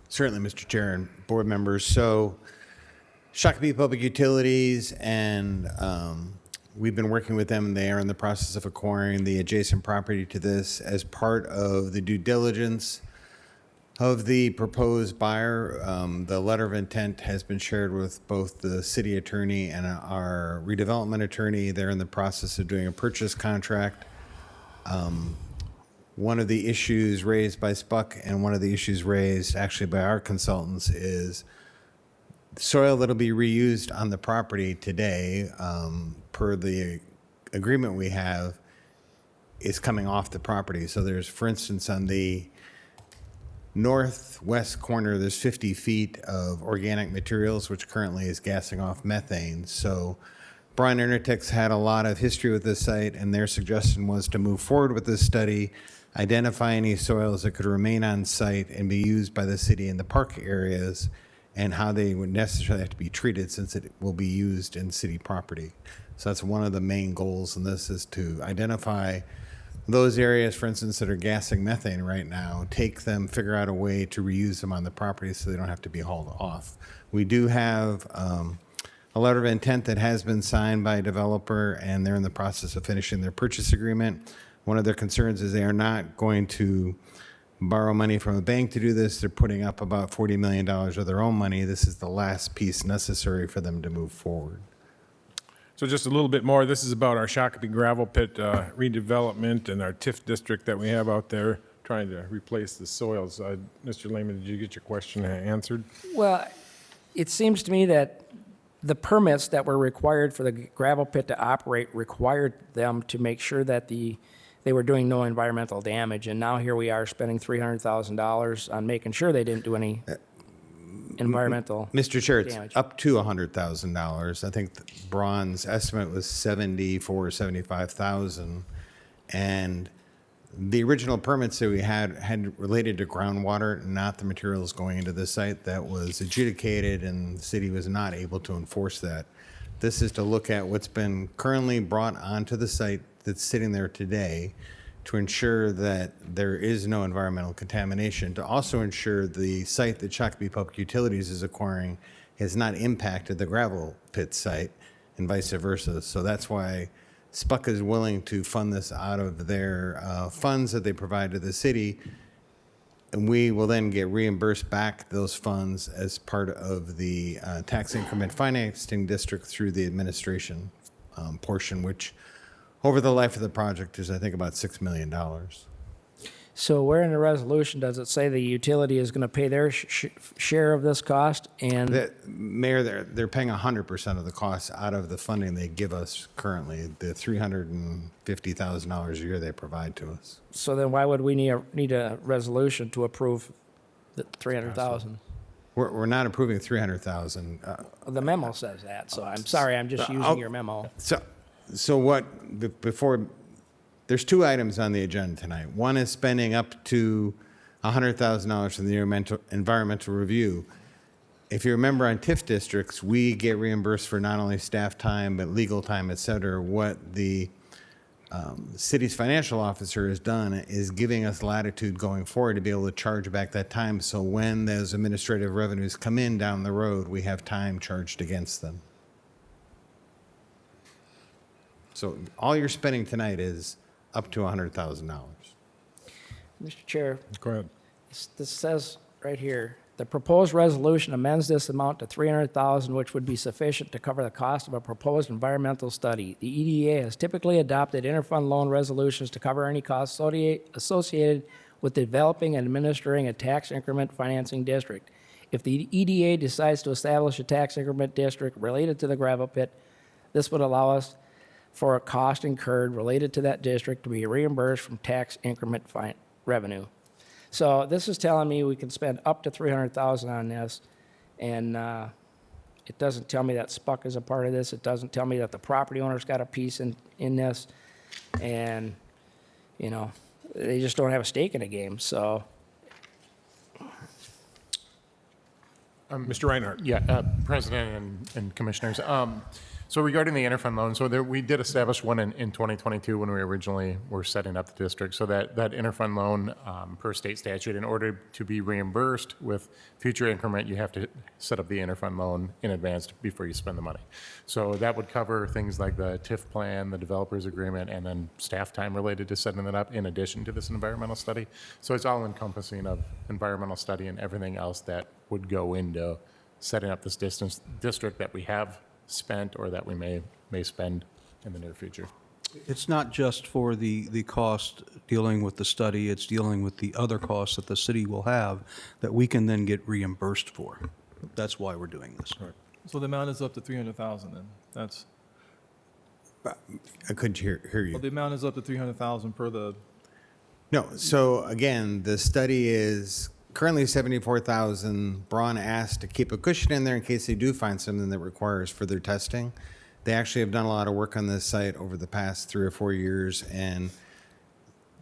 Certainly, Mr. Chair and board members. So Shakopee Public Utilities, and we've been working with them. They are in the process of acquiring the adjacent property to this as part of the due diligence of the proposed buyer. The letter of intent has been shared with both the city attorney and our redevelopment attorney. They're in the process of doing a purchase contract. One of the issues raised by Spuck and one of the issues raised actually by our consultants is soil that'll be reused on the property today, per the agreement we have, is coming off the property. So there's, for instance, on the northwest corner, there's 50 feet of organic materials, which currently is gassing off methane. So Brian Intertex had a lot of history with this site, and their suggestion was to move forward with this study, identify any soils that could remain on site and be used by the city in the park areas, and how they would necessarily have to be treated since it will be used in city property. So that's one of the main goals in this, is to identify those areas, for instance, that are gassing methane right now, take them, figure out a way to reuse them on the property so they don't have to be hauled off. We do have a letter of intent that has been signed by a developer, and they're in the process of finishing their purchase agreement. One of their concerns is they are not going to borrow money from a bank to do this. They're putting up about $40 million of their own money. This is the last piece necessary for them to move forward. So just a little bit more. This is about our Shakopee gravel pit redevelopment and our TIF district that we have out there trying to replace the soils. Mr. Lehman, did you get your question answered? Well, it seems to me that the permits that were required for the gravel pit to operate required them to make sure that they were doing no environmental damage, and now here we are spending $300,000 on making sure they didn't do any environmental Mr. Chair, it's damage. up to $100,000. I think Braun's estimate was $74,000 or $75,000, and the original permits that we had related to groundwater, not the materials going into the site. That was adjudicated, and the city was not able to enforce that. This is to look at what's been currently brought onto the site that's sitting there today, to ensure that there is no environmental contamination, to also ensure the site that Shakopee Public Utilities is acquiring has not impacted the gravel pit site, and vice versa. So that's why Spuck is willing to fund this out of their funds that they provide to the city, and we will then get reimbursed back those funds as part of the tax increment financing district through the administration portion, which over the life of the project is, I think, about $6 million. So where in the resolution does it say the utility is going to pay their share of this cost? And Mayor, they're paying 100% of the costs out of the funding they give us currently, the $350,000 a year they provide to us. so then why would we need a resolution to approve the 300,000? We're not approving 300,000. The memo says that, so I'm sorry, I'm just using your memo. So what, before, there's two items on the agenda tonight. One is spending up to $100,000 for the environmental review. If you remember on TIF districts, we get reimbursed for not only staff time, but legal time, et cetera. What the city's financial officer has done is giving us latitude going forward to be able to charge back that time. So when those administrative revenues come in down the road, we have time charged against them. So all you're spending tonight is up to $100,000. Mr. Chair, Go ahead. this says right here, the proposed resolution amends this amount to 300,000, which would be sufficient to cover the cost of a proposed environmental study. The EDA has typically adopted interfund loan resolutions to cover any costs associated with developing and administering a tax increment financing district. If the EDA decides to establish a tax increment district related to the gravel pit, this would allow us for a cost incurred related to that district to be reimbursed from tax increment revenue. So this is telling me we can spend up to 300,000 on this, and it doesn't tell me that Spuck is a part of this. It doesn't tell me that the property owner's got a piece in this, and you know, they just don't have a stake in the game. So, Mr. Reinhardt. Yeah, President and Commissioners. So regarding the interfund loan, so we did establish one in 2022 when we originally were setting up the district. So that interfund loan, per state statute, in order to be reimbursed with future increment, you have to set up the interfund loan in advance before you spend the money. So that would cover things like the TIF plan, the developer's agreement, and then staff time related to setting it up in addition to this environmental study. So it's all encompassing of environmental study and everything else that would go into setting up this district that we have spent or that we may spend in the near future. It's not just for the cost dealing with the study, it's dealing with the other costs that the city will have that we can then get reimbursed for. That's why we're doing this. So the amount is up to 300,000 then? That's, I couldn't hear you. well, the amount is up to 300,000 per the, No, so again, the study is currently 74,000. Braun asked to keep a cushion in there in case they do find something that requires further testing. They actually have done a lot of work on this site over the past 3 or 4 years and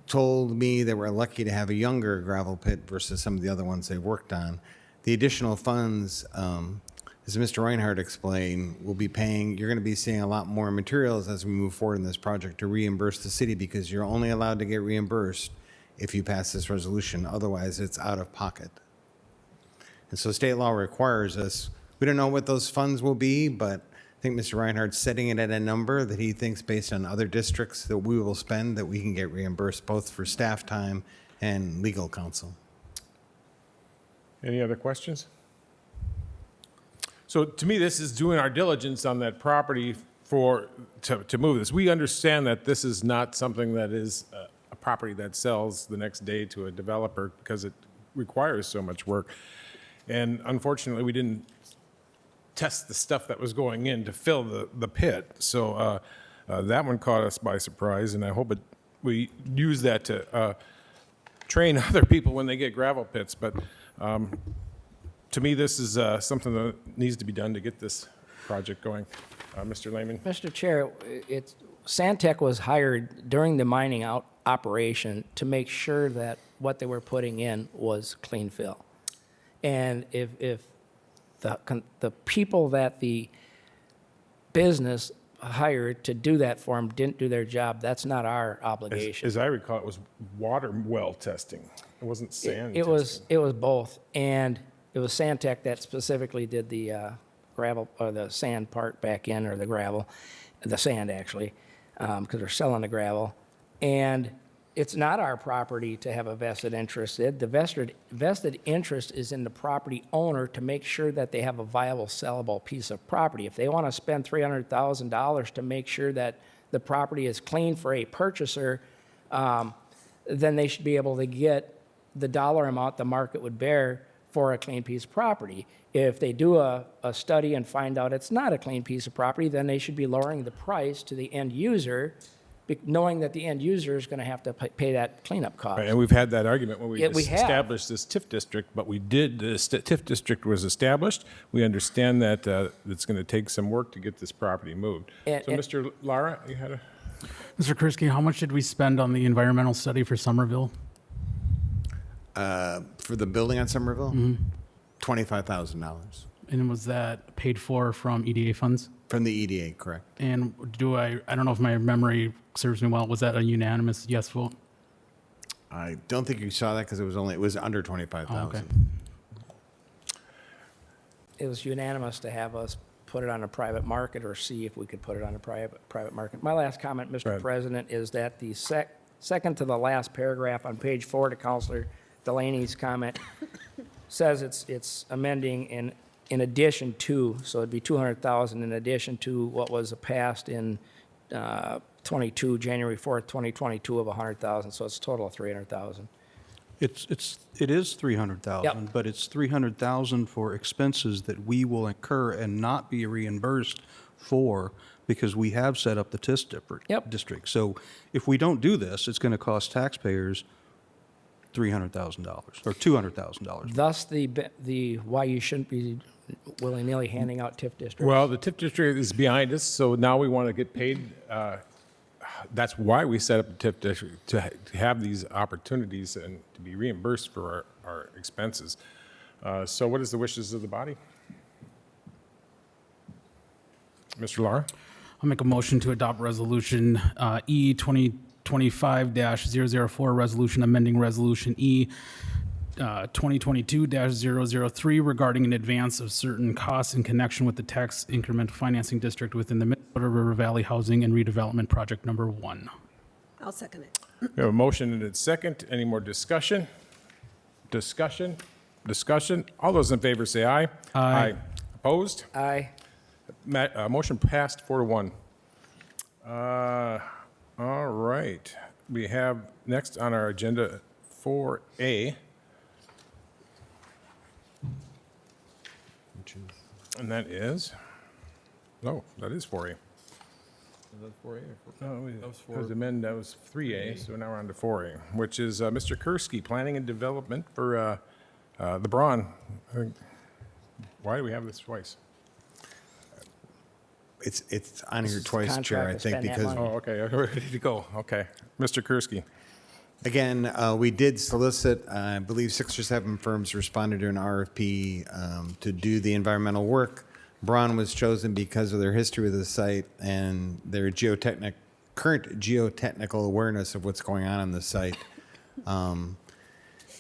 told me that we're lucky to have a younger gravel pit versus some of the other ones they've worked on. The additional funds, as Mr. Reinhardt explained, will be paying, you're going to be seeing a lot more materials as we move forward in this project to reimburse the city because you're only allowed to get reimbursed if you pass this resolution. Otherwise, it's out of pocket. And so state law requires us, we don't know what those funds will be, but I think Mr. Reinhardt's setting it at a number that he thinks based on other districts that we will spend that we can get reimbursed both for staff time and legal counsel. Any other questions? So to me, this is doing our diligence on that property to move this. We understand that this is not something that is a property that sells the next day to a developer because it requires so much work. And unfortunately, we didn't test the stuff that was going in to fill the pit. So that one caught us by surprise, and I hope we use that to train other people when they get gravel pits. But to me, this is something that needs to be done to get this project going. Mr. Lehman? Mr. Chair, Sandtech was hired during the mining operation to make sure that what they were putting in was clean fill. And if the people that the business hired to do that for them didn't do their job, that's not our obligation. As I recall, it was water well testing. It wasn't sand It testing. was both, and it was Sandtech that specifically did the gravel or the sand part back in, or the gravel, the sand actually. because they're selling the gravel. And it's not our property to have a vested interest in. The vested interest is in the property owner to make sure that they have a viable, sellable piece of property. If they want to spend $300,000 to make sure that the property is clean for a purchaser, then they should be able to get the dollar amount the market would bear for a clean piece of property. If they do a study and find out it's not a clean piece of property, then they should be lowering the price to the end user, knowing that the end user is going to have to pay that cleanup cost. Right, and we've had that argument when we Yeah, we have. established this TIF district, but the TIF district was established. We understand that it's going to take some work to get this property moved. And- So, and- Mr. Lara, you had a... Mr. Kursky, how much did we spend on the environmental study for Somerville? For the building on Somerville? $25,000 And was that paid for from EDA funds? from the EDA, correct? And I don't know if my memory serves me well, was that a unanimous yes vote? I don't think you saw that because it was under 25,000. Oh, okay. It was unanimous to have us put it on a private market or see if we could put it on a private market. My last comment, Mr. ahead. President, is that the second to the last paragraph on page 4 to Councilor Delaney's comment says it's amending in addition to, so it'd be 200,000 in addition to what was passed in January 4th, 2022 of 100,000, so it's a total of 300,000. It is 300,000, Yep. but it's 300,000 for expenses that we will incur and not be reimbursed for because we have set up the TIS Yep. district. So if we don't do this, it's going to cost taxpayers $300,000 or $200,000. Thus, the why you shouldn't be willy-nilly handing out TIF districts. Well, the TIF district is behind us, so now we want to get paid. That's why we set up the TIF district, to have these opportunities and to be reimbursed for our expenses. So what is the wishes of the body? Mr. Lara? I'll make a motion to adopt Resolution E 2025-004, Resolution amending Resolution E 2022-003 regarding an advance of certain costs in connection with the tax increment financing district within the Minnesota River Valley Housing and Redevelopment Project Number 1. I'll second it. We have a motion and a second. Any more discussion? Discussion? All those in favor say aye. Aye. Opposed? Aye. Motion passed 4-1. All right. We have next on our agenda 4A. And that is, no, that is 4A. Is that 4A or No, That was that was 3A, so now we're on to 4A, which is Mr. Kursky, Planning and Development for the Braun. Why do we have this twice? It's on This here is twice, Chair, contract I to think, spend that because, money. Oh, okay, we're ready to go. Okay. Mr. Kursky. again, we did solicit, I believe 6 or 7 firms responded to an RFP to do the environmental work. Braun was chosen because of their history with the site and their current geotechnical awareness of what's going on the site.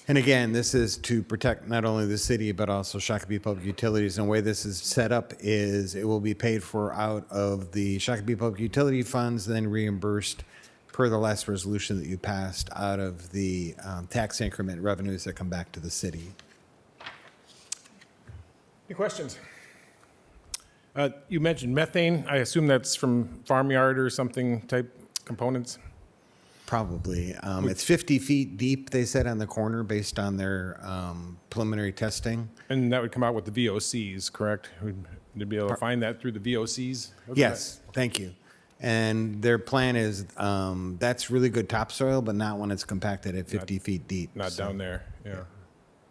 And again, this is to protect not only the city, but also Shakopee Public Utilities. And the way this is set up is it will be paid for out of the Shakopee Public Utility funds, then reimbursed per the last resolution that you passed out of the tax increment revenues that come back to the city. Any questions? You mentioned methane. I assume that's from farmyard or something type components? Probably. It's 50 feet deep, they said, on the corner based on their preliminary testing. And that would come out with the VOCs, correct? We'd be able to find that through the VOCs? Yes, thank you. And their plan is that's really good topsoil, but not when it's compacted at 50 feet deep. Not So- down there, yeah.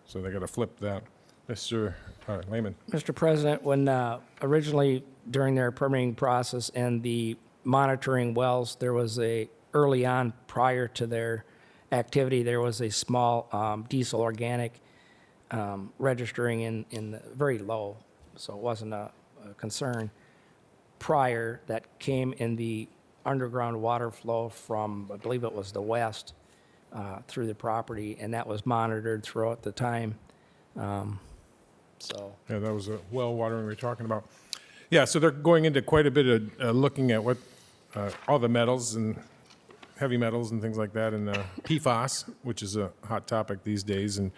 So they got to flip that. Mr. Lehman. Mr. President, when originally during their permitting process and the monitoring wells, there was early on prior to their activity, there was a small diesel organic registering in very low, so it wasn't a concern prior that came in the underground water flow from, I believe it was the west, through the property, and that was monitored throughout the time. So Yeah, that was a well watering we were talking about. Yeah, so they're going into quite a bit of looking at what all the metals and heavy metals and things like that, and PFAS, which is a hot topic these days, and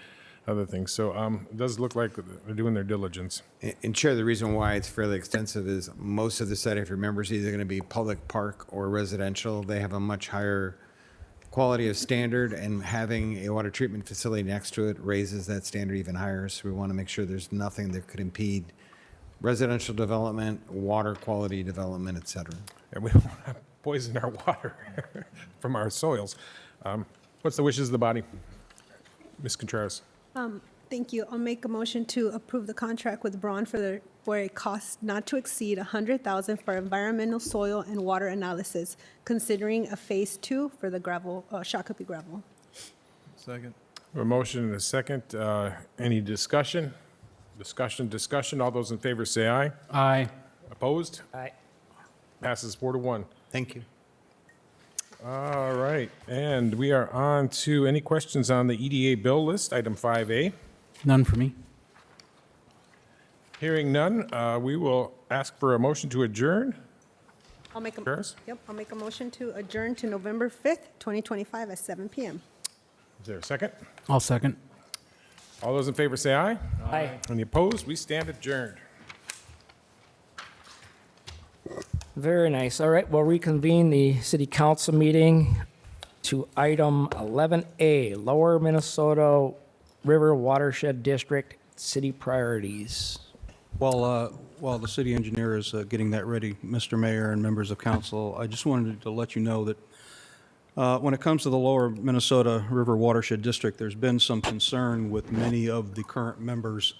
other things. So it does look like they're doing their diligence. And Chair, the reason why it's fairly extensive is most of the site, if you remember, is either going to be public park or residential. They have a much higher quality of standard, and having a water treatment facility next to it raises that standard even higher. So we want to make sure there's nothing that could impede residential development, water quality development, et cetera. And we don't want to poison our water from our soils. What's the wishes of the body? Ms. Contreras. Thank you. I'll make a motion to approve the contract with Braun for a cost not to exceed $100,000 for environmental soil and water analysis, considering a phase 2 for the gravel, Shakopee gravel. Second. A motion and a second. Any discussion? Discussion. All those in favor say aye. Aye. Opposed? Aye. Passes 4-1. Thank you. All right, and we are on to any questions on the EDA bill list, item 5A. None for me. Hearing none, we will ask for a motion to adjourn. I'll make a, Paris? yep, I'll make a motion to adjourn to November 5th, 2025 at 7 p.m. Is there a second? I'll second. All those in favor say aye. Aye. Any opposed? We stand adjourned. Very nice. All right, we'll reconvene the city council meeting to item 11A, Lower Minnesota River Watershed District City Priorities. While the city engineer is getting that ready, Mr. Mayor and members of council, I just wanted to let you know that when it comes to the Lower Minnesota River Watershed District, there's been some concern with many of the current members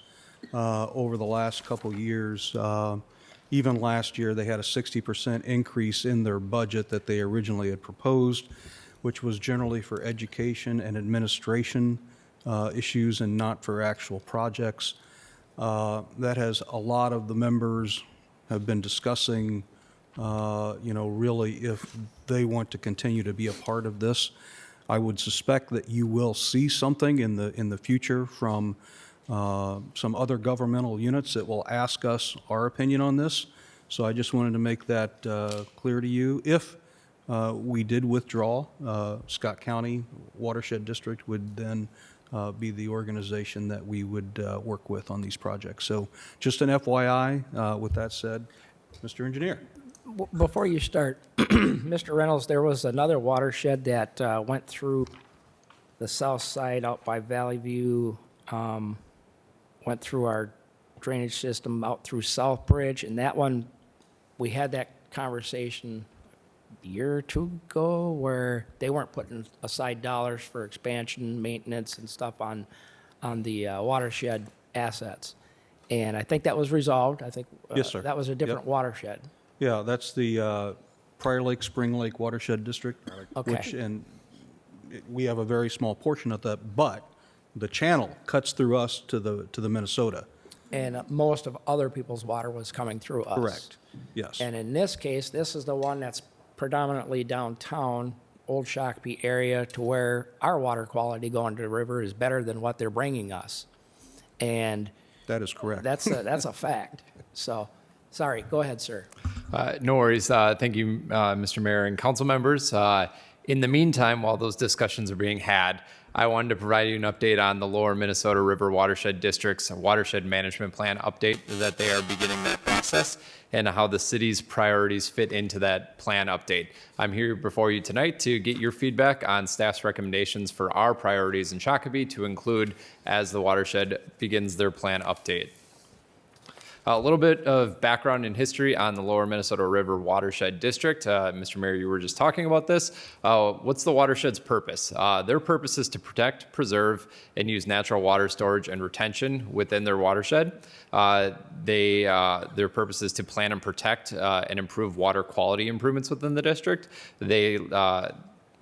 over the last couple years. Even last year, they had a 60% increase in their budget that they originally had proposed, which was generally for education and administration issues and not for actual projects. That has a lot of the members have been discussing, really if they want to continue to be a part of this. I would suspect that you will see something in the future from some other governmental units that will ask us our opinion on this. So I just wanted to make that clear to you. If we did withdraw, Scott County Watershed District would then be the organization that we would work with on these projects. So just an FYI, with that said, Mr. Engineer. Before you start, Mr. Reynolds, there was another watershed that went through the south side out by Valley View, went through our drainage system out through Southbridge, and that one, we had that conversation a year or two ago where they weren't putting aside dollars for expansion, maintenance, and stuff on the watershed assets. And I think that was resolved. I think Yes, sir. that was a different Yep. watershed. Yeah, that's the Prior Lake, Spring Lake Watershed District. Okay. And we have a very small portion of that, but the channel cuts through us to the Minnesota. And most of other people's water was coming through us. Correct. Yes. And in this case, this is the one that's predominantly downtown, Old Shakopee area, to where our water quality going to the river is better than what they're bringing us. And That is correct. that's a fact. So, sorry, go ahead, sir. No worries. Thank you, Mr. Mayor and council members. In the meantime, while those discussions are being had, I wanted to provide you an update on the Lower Minnesota River Watershed District's Watershed Management Plan update, that they are beginning that process, and how the city's priorities fit into that plan update. I'm here before you tonight to get your feedback on staff's recommendations for our priorities in Shakopee to include as the watershed begins their plan update. A little bit of background and history on the Lower Minnesota River Watershed District. Mr. Mayor, you were just talking about this. What's the watershed's purpose? Their purpose is to protect, preserve, and use natural water storage and retention within their watershed. Their purpose is to plan and protect and improve water quality improvements within the district.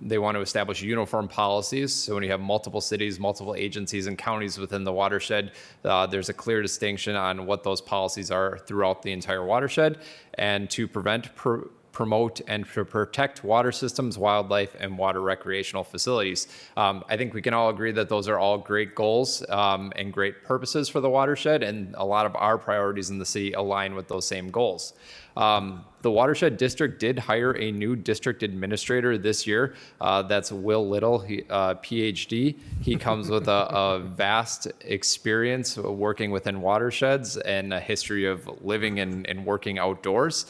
They want to establish uniform policies. So when you have multiple cities, multiple agencies, and counties within the watershed, there's a clear distinction on what those policies are throughout the entire watershed, and to prevent, promote, and to protect water systems, wildlife, and water recreational facilities. I think we can all agree that those are all great goals and great purposes for the watershed, and a lot of our priorities in the city align with those same goals. The watershed district did hire a new district administrator this year. That's Will Little, PhD. He comes with a vast experience working within watersheds and a history of living and working outdoors.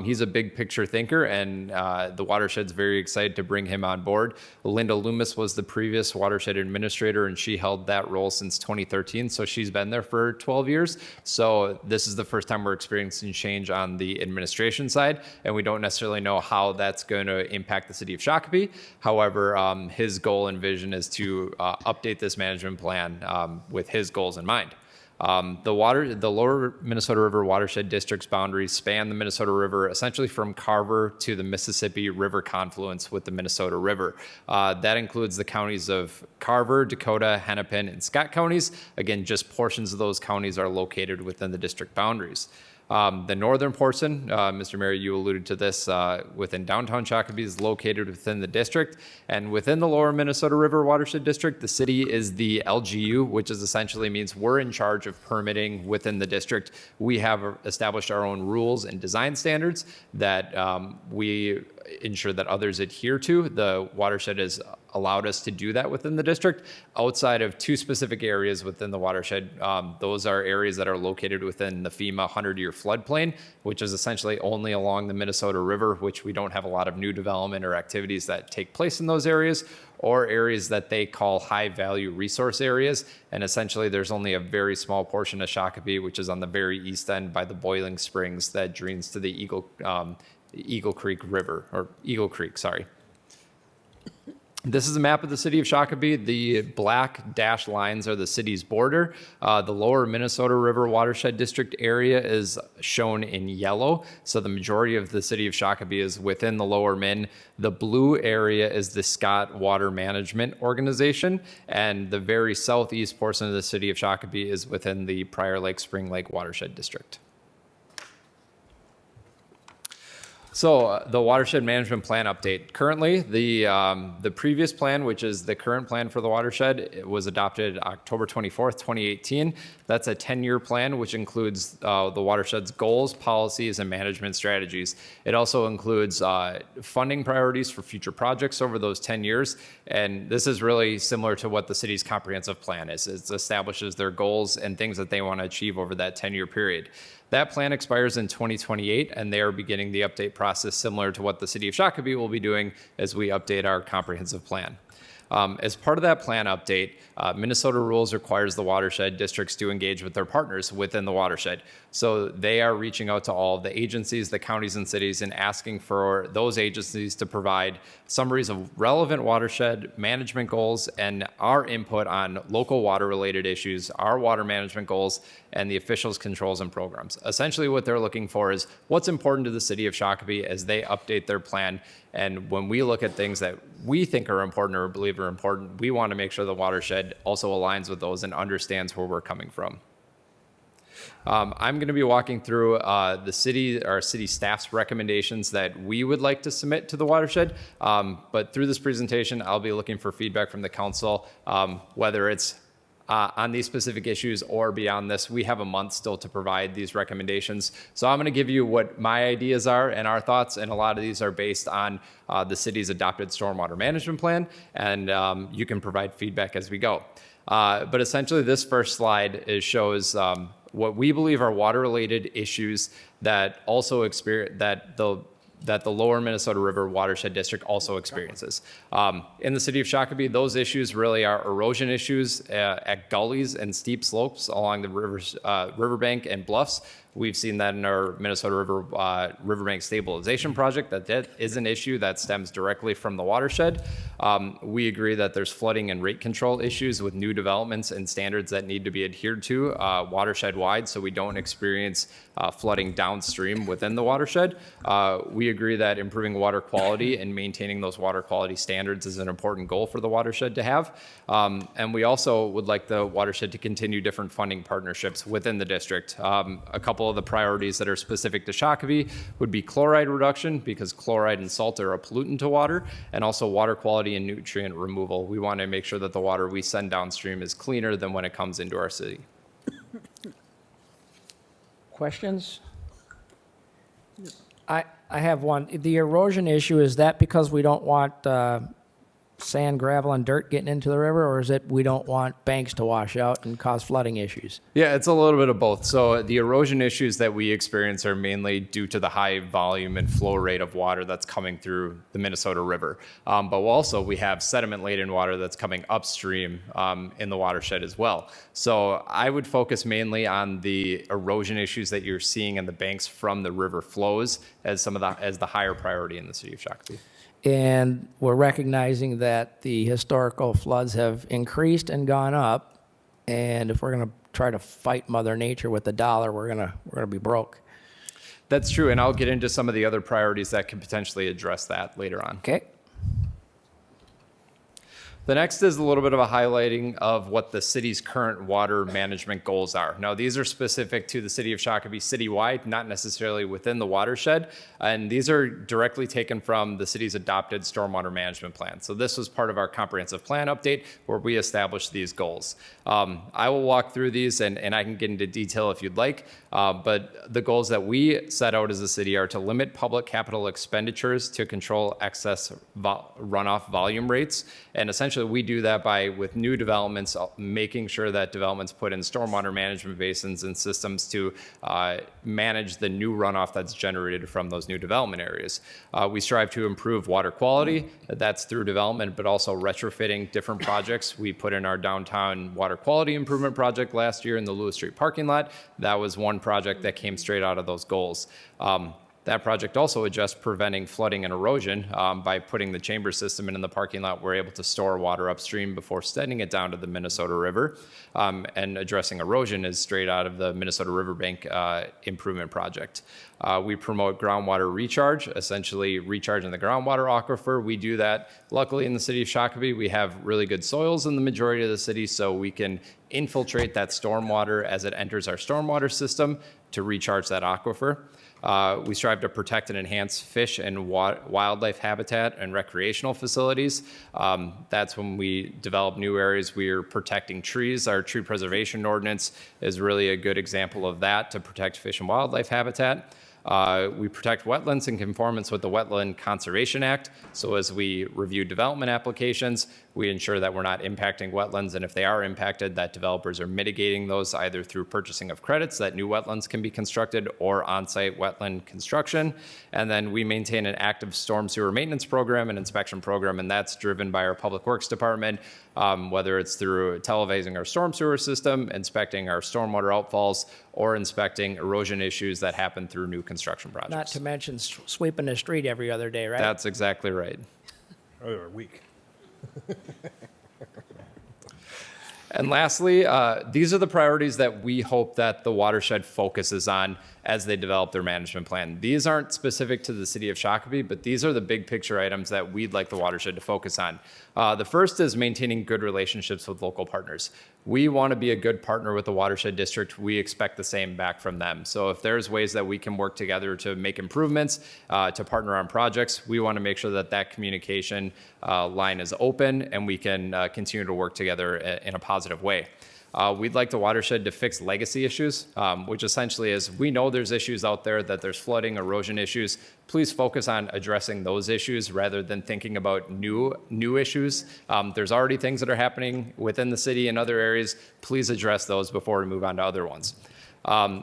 He's a big picture thinker, and the watershed's very excited to bring him on board. Linda Loomis was the previous watershed administrator, and she held that role since 2013, so she's been there for 12 years. So this is the first time we're experiencing change on the administration side, and we don't necessarily know how that's going to impact the city of Shakopee. However, his goal and vision is to update this management plan with his goals in mind. The lower Minnesota River watershed district's boundaries span the Minnesota River essentially from Carver to the Mississippi River confluence with the Minnesota River. That includes the counties of Carver, Dakota, Hennepin, and Scott counties. Again, just portions of those counties are located within the district boundaries. The northern portion, Mr. Mayor, you alluded to this, within downtown Shakopee is located within the district. And within the lower Minnesota River watershed district, the city is the LGU, which is essentially means we're in charge of permitting within the district. We have established our own rules and design standards that we ensure that others adhere to. The watershed has allowed us to do that within the district outside of two specific areas within the watershed. Those are areas that are located within the FEMA 100-year floodplain, which is essentially only along the Minnesota River, which we don't have a lot of new development or activities that take place in those areas, or areas that they call high-value resource areas. And essentially, there's only a very small portion of Shakopee, which is on the very east end by the Boiling Springs that drains to the Eagle Creek River, or Eagle Creek, sorry. This is a map of the city of Shakopee. The black dashed lines are the city's border. The lower Minnesota River watershed district area is shown in yellow. So the majority of the city of Shakopee is within the lower Min. The blue area is the Scott Water Management Organization. And the very southeast portion of the city of Shakopee is within the Prior Lake Spring Lake watershed district. So the watershed management plan update. Currently, the previous plan, which is the current plan for the watershed, it was adopted October 24th, 2018. That's a 10-year plan, which includes the watershed's goals, policies, and management strategies. It also includes funding priorities for future projects over those 10 years. And this is really similar to what the city's comprehensive plan is. It establishes their goals and things that they want to achieve over that 10-year period. That plan expires in 2028, and they are beginning the update process similar to what the city of Shakopee will be doing as we update our comprehensive plan. As part of that plan update, Minnesota rules requires the watershed districts to engage with their partners within the watershed. So they are reaching out to all of the agencies, the counties and cities, and asking for those agencies to provide summaries of relevant watershed management goals and our input on local water related issues, our water management goals, and the officials' controls and programs. Essentially what they're looking for is what's important to the city of Shakopee as they update their plan. And when we look at things that we think are important or believe are important, we want to make sure the watershed also aligns with those and understands where we're coming from. I'm going to be walking through our city staff's recommendations that we would like to submit to the watershed. But through this presentation, I'll be looking for feedback from the council, whether it's on these specific issues or beyond this. We have a month still to provide these recommendations. So I'm going to give you what my ideas are and our thoughts, and a lot of these are based on the city's adopted stormwater management plan, and you can provide feedback as we go. But essentially this first slide shows what we believe are water-related issues that also that the lower Minnesota River watershed district also experiences. In the city of Shakopee, those issues really are erosion issues at gullies and steep slopes along the riverbank and bluffs. We've seen that in our Minnesota River riverbank stabilization project, that is an issue that stems directly from the watershed. We agree that there's flooding and rate control issues with new developments and standards that need to be adhered to watershed wide, so we don't experience flooding downstream within the watershed. We agree that improving water quality and maintaining those water quality standards is an important goal for the watershed to have. And we also would like the watershed to continue different funding partnerships within the district. A couple of the priorities that are specific to Shakopee would be chloride reduction, because chloride and salt are a pollutant to water, and also water quality and nutrient removal. We want to make sure that the water we send downstream is cleaner than when it comes into our city. Questions? I have one. The erosion issue, is that because we don't want sand, gravel, and dirt getting into the river, or is it we don't want banks to wash out and cause flooding issues? Yeah, it's a little bit of both. So the erosion issues that we experience are mainly due to the high volume and flow rate of water that's coming through the Minnesota River. But also we have sediment-laden water that's coming upstream in the watershed as well. So I would focus mainly on the erosion issues that you're seeing in the banks from the river flows as the higher priority in the city of Shakopee. And we're recognizing that the historical floods have increased and gone up. And if we're going to try to fight Mother Nature with the dollar, we're gonna be broke. That's true, and I'll get into some of the other priorities that can potentially address that later on. Okay. The next is a little bit of a highlighting of what the city's current water management goals are. Now, these are specific to the city of Shakopee citywide, not necessarily within the watershed, and these are directly taken from the city's adopted stormwater management plan. So this was part of our comprehensive plan update where we established these goals. I will walk through these and I can get into detail if you'd like, but the goals that we set out as a city are to limit public capital expenditures to control excess runoff volume rates, and essentially we do that by, with new developments, making sure that developments put in stormwater management basins and systems to manage the new runoff that's generated from those new development areas. We strive to improve water quality. That's through development, but also retrofitting different projects. We put in our downtown water quality improvement project last year in the Lewis Street parking lot. That was one project that came straight out of those goals. That project also addressed preventing flooding and erosion by putting the chamber system in the parking lot. We're able to store water upstream before sending it down to the Minnesota River. And addressing erosion is straight out of the Minnesota Riverbank improvement project. We promote groundwater recharge, essentially recharging the groundwater aquifer. We do that. Luckily in the city of Shakopee, we have really good soils in the majority of the city, so we can infiltrate that stormwater as it enters our stormwater system to recharge that aquifer. We strive to protect and enhance fish and wildlife habitat and recreational facilities. That's when we develop new areas. We are protecting trees. Our tree preservation ordinance is really a good example of that, to protect fish and wildlife habitat. We protect wetlands in conformance with the Wetland Conservation Act. So as we review development applications, we ensure that we're not impacting wetlands, and if they are impacted, that developers are mitigating those either through purchasing of credits that new wetlands can be constructed or on-site wetland construction. And then we maintain an active storm sewer maintenance program and inspection program, and that's driven by our Public Works Department, whether it's through televising our storm sewer system, inspecting our stormwater outfalls, or inspecting erosion issues that happen through new construction projects. Not to mention sweeping the street every other day, right? That's exactly right. Oh, they were weak. And lastly, these are the priorities that we hope that the watershed focuses on as they develop their management plan. These aren't specific to the city of Shakopee, but these are the big picture items that we'd like the watershed to focus on. The first is maintaining good relationships with local partners. We want to be a good partner with the watershed district. We expect the same back from them. So if there's ways that we can work together to make improvements, to partner on projects, we want to make sure that that communication line is open and we can continue to work together in a positive way. We'd like the watershed to fix legacy issues, which essentially is, we know there's issues out there, that there's flooding, erosion issues. Please focus on addressing those issues rather than thinking about new issues. There's already things that are happening within the city and other areas. Please address those before we move on to other ones.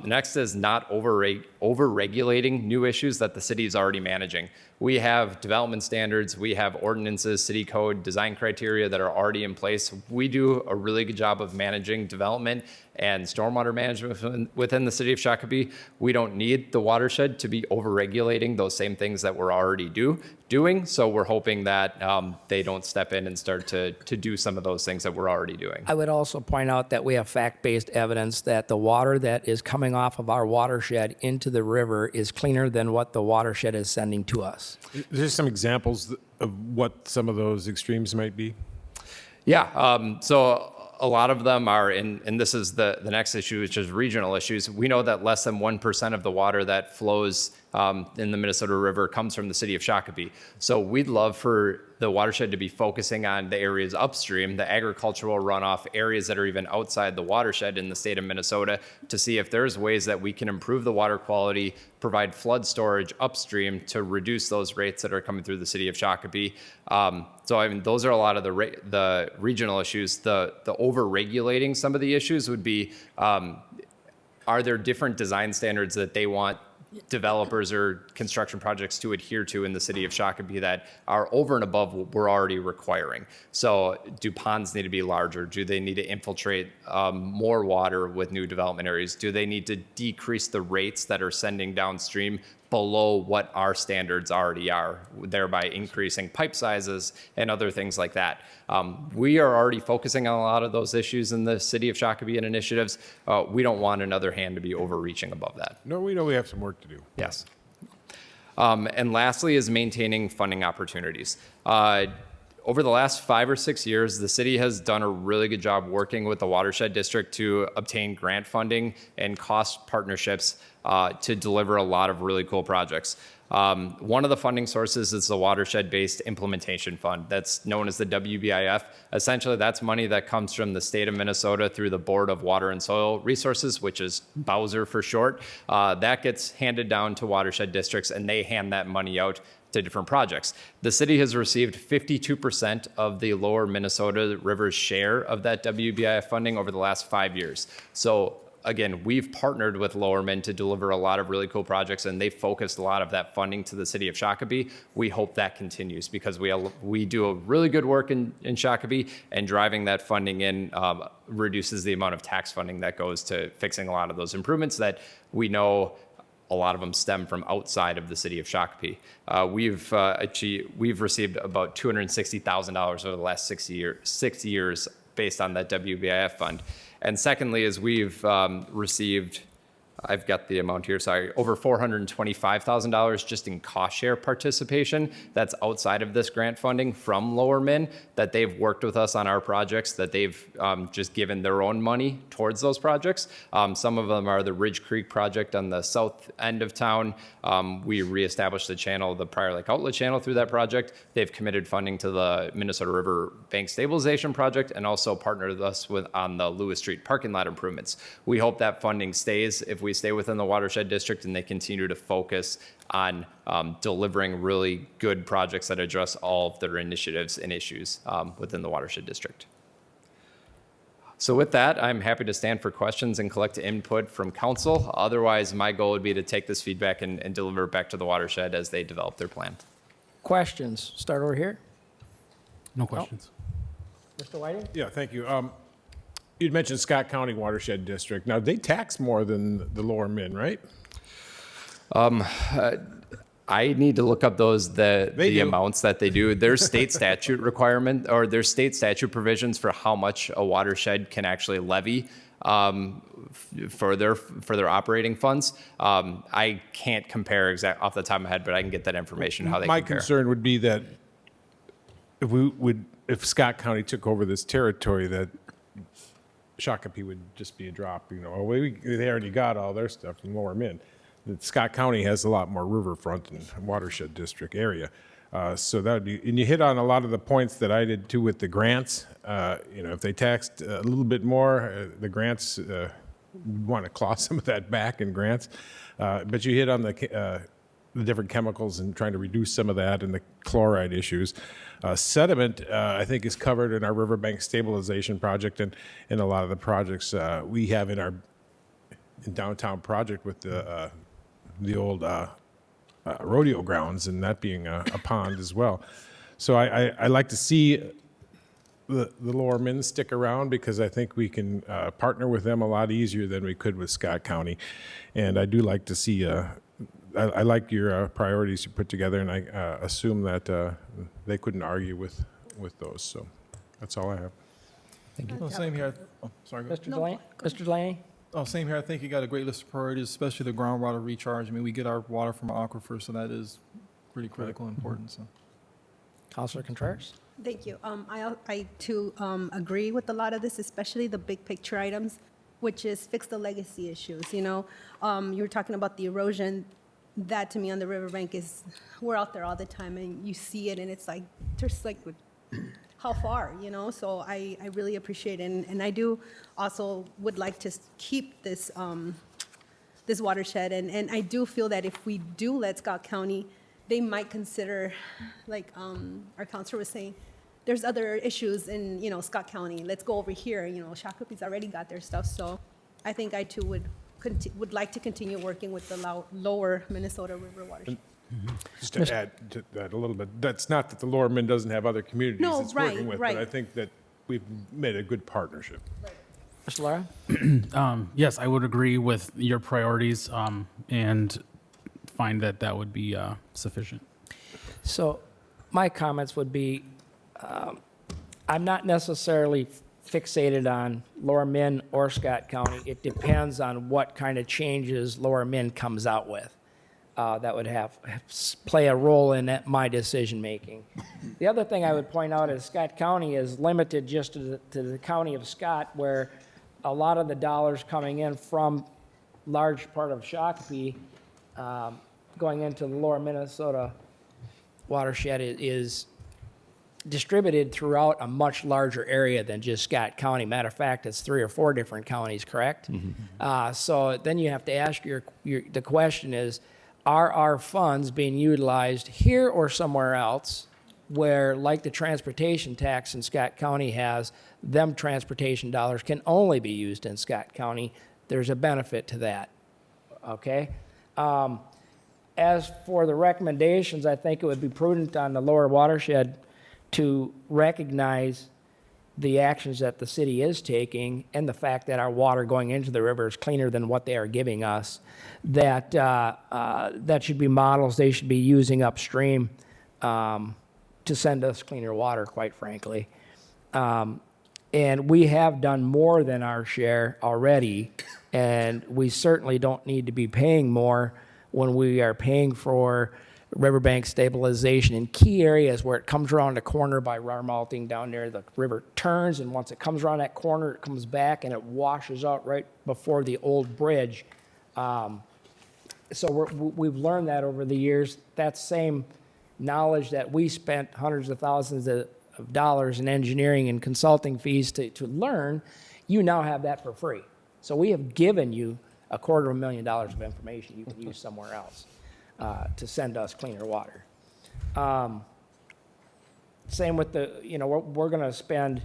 Next is not over-regulating new issues that the city is already managing. We have development standards, we have ordinances, city code, design criteria that are already in place. We do a really good job of managing development and stormwater management within the city of Shakopee. We don't need the watershed to be over-regulating those same things that we're already doing. So we're hoping that they don't step in and start to do some of those things that we're already doing. I would also point out that we have fact-based evidence that the water that is coming off of our watershed into the river is cleaner than what the watershed is sending to us. There's some examples of what some of those extremes might be. Yeah, so a lot of them are, and this is the next issue, which is regional issues. We know that less than 1% of the water that flows in the Minnesota River comes from the city of Shakopee. So we'd love for the watershed to be focusing on the areas upstream, the agricultural runoff, areas that are even outside the watershed in the state of Minnesota, to see if there's ways that we can improve the water quality, provide flood storage upstream to reduce those rates that are coming through the city of Shakopee. So I mean, those are a lot of the regional issues. The over-regulating some of the issues would be, are there different design standards that they want developers or construction projects to adhere to in the city of Shakopee that are over and above what we're already requiring? So do ponds need to be larger? Do they need to infiltrate more water with new development areas? Do they need to decrease the rates that are sending downstream below what our standards already are, thereby increasing pipe sizes and other things like that? We are already focusing on a lot of those issues in the city of Shakopee and initiatives. We don't want another hand to be overreaching above that. No, we know we have some work to do. Yes. And lastly is maintaining funding opportunities. Over the last 5 or 6 years, the city has done a really good job working with the Watershed District to obtain grant funding and cost partnerships to deliver a lot of really cool projects. One of the funding sources is the Watershed-Based Implementation Fund. That's known as the WBIF. Essentially, that's money that comes from the state of Minnesota through the Board of Water and Soil Resources, which is Bowser for short. That gets handed down to watershed districts, and they hand that money out to different projects. The city has received 52% of the lower Minnesota River's share of that WBIF funding over the last 5 years. So again, we've partnered with Lowerman to deliver a lot of really cool projects, and they've focused a lot of that funding to the city of Shakopee. We hope that continues because we do a really good work in Shakopee, and driving that funding in reduces the amount of tax funding that goes to fixing a lot of those improvements that we know a lot of them stem from outside of the city of Shakopee. We've received about $260,000 over the last 6 years based on that WBIF fund. And secondly is we've received, I've got the amount here, sorry, over $425,000 just in cost share participation that's outside of this grant funding from Lower Min, that they've worked with us on our projects, that they've just given their own money towards those projects. Some of them are the Ridge Creek project on the south end of town. We reestablished the channel, the Prior Lake Outlet Channel through that project. They've committed funding to the Minnesota River Bank Stabilization Project and also partnered with us on the Lewis Street parking lot improvements. We hope that funding stays if we stay within the watershed district and they continue to focus on delivering really good projects that address all of their initiatives and issues within the watershed district. So with that, I'm happy to stand for questions and collect input from council. Otherwise, my goal would be to take this feedback and deliver it back to the watershed as they develop their plan. Questions? Start over here. No questions. Mr. Whiting? Yeah, thank you. You'd mentioned Scott County Watershed District. Now, they tax more than the Lower Min, right? I need to look up the amounts that they do. There's state statute requirement, or there's state statute provisions for how much a watershed can actually levy for their operating funds. I can't compare off the top of my head, but I can get that information how they My compare. concern would be that if Scott County took over this territory, that Shakopee would just be a drop. They already got all their stuff from Lower Min. Scott County has a lot more riverfront and watershed district area. So that would be, and you hit on a lot of the points that I did too with the grants. If they taxed a little bit more, the grants, want to claw some of that back in grants. But you hit on the different chemicals and trying to reduce some of that and the chloride issues. Sediment, I think, is covered in our riverbank stabilization project and in a lot of the projects we have in our downtown project with the old rodeo grounds, and that being a pond as well. So I like to see the Lower Min stick around because I think we can partner with them a lot easier than we could with Scott County. And I do like to see, I like your priorities you put together, and I assume that they couldn't argue with those. So that's all I have. Thank you. Well, same here. Oh, sorry. Mr. Delaney? Mr. Delaney? Oh, same here. I think you got a great list of priorities, especially the groundwater recharge. I mean, we get our water from aquifers, so that is pretty critical and important. So. Councilor Contreras? Thank you. I too agree with a lot of this, especially the big picture items, which is fix the legacy issues. You were talking about the erosion. that to me on the riverbank is, we're out there all the time and you see it and it's like, there's like, how far, you know? So I really appreciate it. And I do also would like to keep this, this watershed. And I do feel that if we do let Scott County, they might consider, like our counselor was saying, there's other issues in, you know, Scott County. Let's go over here. You know, Shakopee's already got their stuff. So I think I too would like to continue working with the lower Minnesota River watershed. Just to add to that a little bit, that's not that the Lower Min doesn't have other communities No, it's right, working with, right. but I think that we've made a good partnership. Mr. Lara? Yes, I would agree with your priorities and find that that would be sufficient. So my comments would be, I'm not necessarily fixated on Lower Min or Scott County. It depends on what kind of changes Lower Min comes out with. That would play a role in my decision-making. The other thing I would point out is Scott County is limited just to the county of Scott, where a lot of the dollars coming in from large part of Shakopee going into the lower Minnesota watershed is distributed throughout a much larger area than just Scott County. Matter of fact, it's 3 or 4 different counties, correct? So then you have to ask the question is, are our funds being utilized here or somewhere else where, like the transportation tax in Scott County has, them transportation dollars can only be used in Scott County? There's a benefit to that, okay? As for the recommendations, I think it would be prudent on the lower watershed to recognize the actions that the city is taking and the fact that our water going into the river is cleaner than what they are giving us, that that should be models they should be using upstream to send us cleaner water, quite frankly. And we have done more than our share already, and we certainly don't need to be paying more when we are paying for riverbank stabilization in key areas where it comes around the corner by Rarmalting down there, the river turns, and once it comes around that corner, it comes back and it washes out right before the old bridge. So we've learned that over the years. That same knowledge that we spent hundreds of thousands of dollars in engineering and consulting fees to learn, you now have that for free. So we have given you $250,000 of information you can use somewhere else to send us cleaner water. Same with the, you know, we're going to spend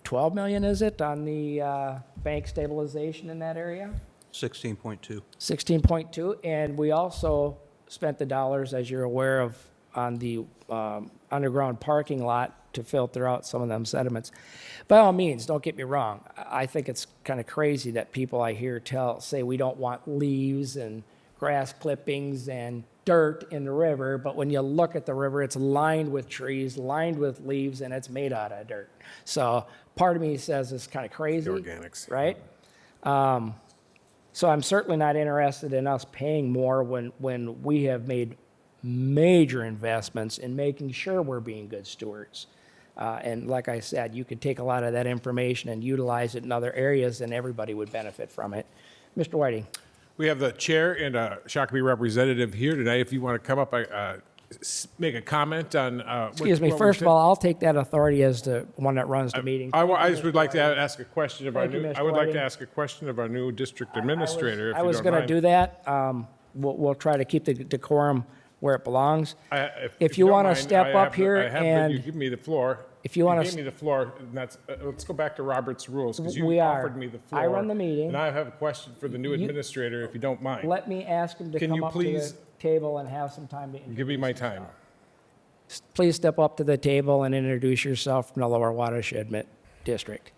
12 million, is it, on the bank stabilization in that area? 16.2. 16.2, and we also spent the dollars, as you're aware of, on the underground parking lot to filter out some of them sediments. By all means, don't get me wrong. I think it's kind of crazy that people I hear say we don't want leaves and grass clippings and dirt in the river, but when you look at the river, it's lined with trees, lined with leaves, and it's made out of dirt. So part of me says it's kind of crazy. The organics. Right? So I'm certainly not interested in us paying more when we have made major investments in making sure we're being good stewards. And like I said, you could take a lot of that information and utilize it in other areas, and everybody would benefit from it. Mr. Whiting. We have the chair and a Shakopee representative here tonight. If you want to come up, make a comment on. Excuse me. First of all, I'll take that authority as the one that runs the meeting. I just would like to ask a question of our Thank you, new. Mr. I would like to Whiting. ask a question of our new district administrator. I was going to do that. We'll try to keep the decorum where it belongs. If you don't want to mind, step up here you give me the floor. if you want gave to, me the floor, and that's, let's go back to Robert's rules, because you We are. offered me the floor. I run the meeting. And I have a question for the new administrator, if you don't mind. let me ask him to Can come you up to please- the table and have some time to Give me my time. Please step up to the table and introduce yourself from the Lower Watershed District.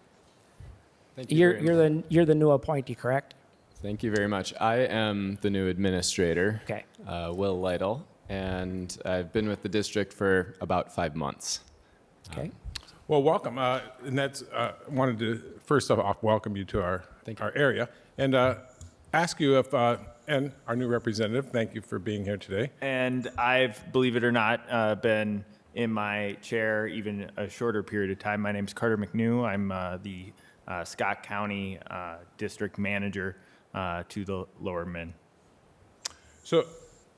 Thank you very much. You're the new appointee, correct? Thank you very much. I am the new administrator, Okay. Will Lytle, and I've been with the district for about 5 months. Okay. Well, welcome, and that's, wanted to, first off, welcome you to our area, and ask you if, and our new representative, thank you for being here today. And I've, believe it or not, been in my chair even a shorter period of time. My name's Carter McNew. I'm the Scott County District Manager to the Lower Min. So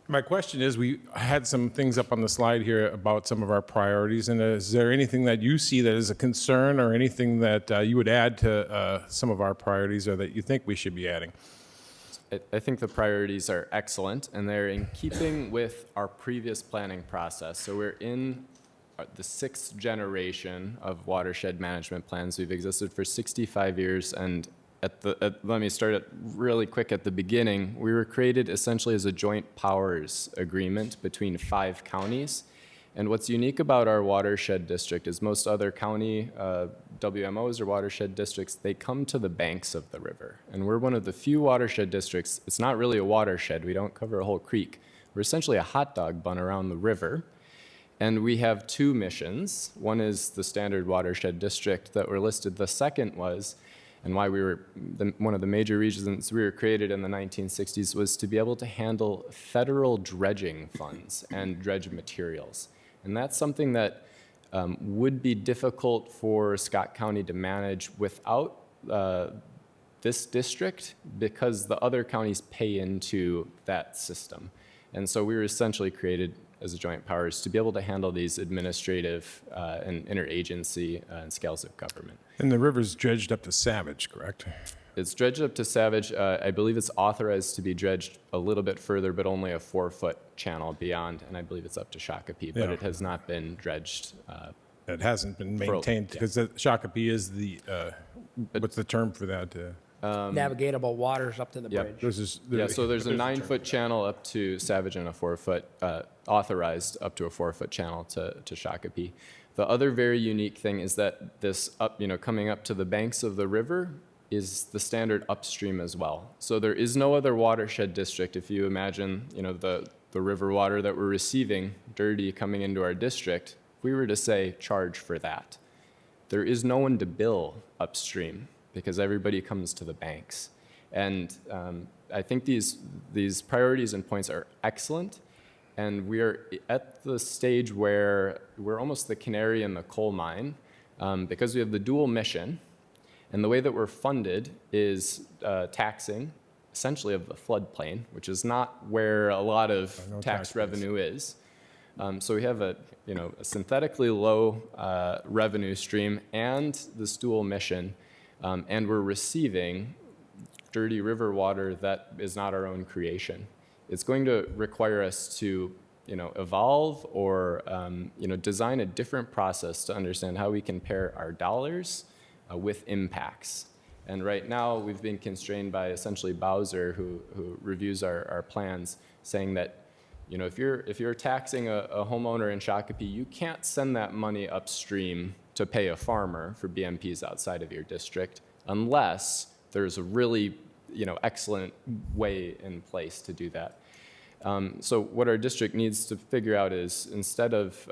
my question is, we had some things up on the slide here about some of our priorities, and is there anything that you see that is a concern or anything that you would add to some of our priorities or that you think we should be adding? I think the priorities are excellent, and they're in keeping with our previous planning process. So we're in the 6th generation of watershed management plans. We've existed for 65 years, and let me start it really quick at the beginning. We were created essentially as a joint powers agreement between 5 counties. And what's unique about our watershed district is most other county WMOs or watershed districts, they come to the banks of the river. And we're one of the few watershed districts. It's not really a watershed. We don't cover a whole creek. We're essentially a hot dog bun around the river. And we have 2 missions. One is the standard watershed district that were listed. The second was, and why we were one of the major reasons we were created in the 1960s, was to be able to handle federal dredging funds and dredge materials. And that's something that would be difficult for Scott County to manage without this district, because the other counties pay into that system. And so we were essentially created as a joint powers to be able to handle these administrative and interagency and scales of government. And the river's dredged up to Savage, correct? It's dredged up to Savage. I believe it's authorized to be dredged a little bit further, but only a 4-foot channel beyond, and I believe it's up to Shakopee, but Yeah. it has not been dredged. It hasn't been maintained, because Shakopee is the, what's the term for that? Navigatable waters up to the Yep. bridge. Yeah, so there's a 9-foot channel up to Savage and a 4-foot, authorized up to a 4-foot channel to Shakopee. The other very unique thing is that this coming up to the banks of the river is the standard upstream as well. So there is no other watershed district. If you imagine, the river water that we're receiving, dirty, coming into our district, if we were to say charge for that, there is no one to bill upstream because everybody comes to the banks. And I think these priorities and points are excellent. And we are at the stage where we're almost the canary in the coal mine because we have the dual mission. And the way that we're funded is taxing, essentially, of the floodplain, which is not where a lot of tax revenue is. So we have a synthetically low revenue stream and this dual mission, and we're receiving dirty river water that is not our own creation. It's going to require us to evolve or design a different process to understand how we can pair our dollars with impacts. And right now, we've been constrained by essentially Bowser, who reviews our plans, saying that if you're taxing a homeowner in Shakopee, you can't send that money upstream to pay a farmer for BMPs outside of your district unless there's a really excellent way in place to do that. So what our district needs to figure out is, instead of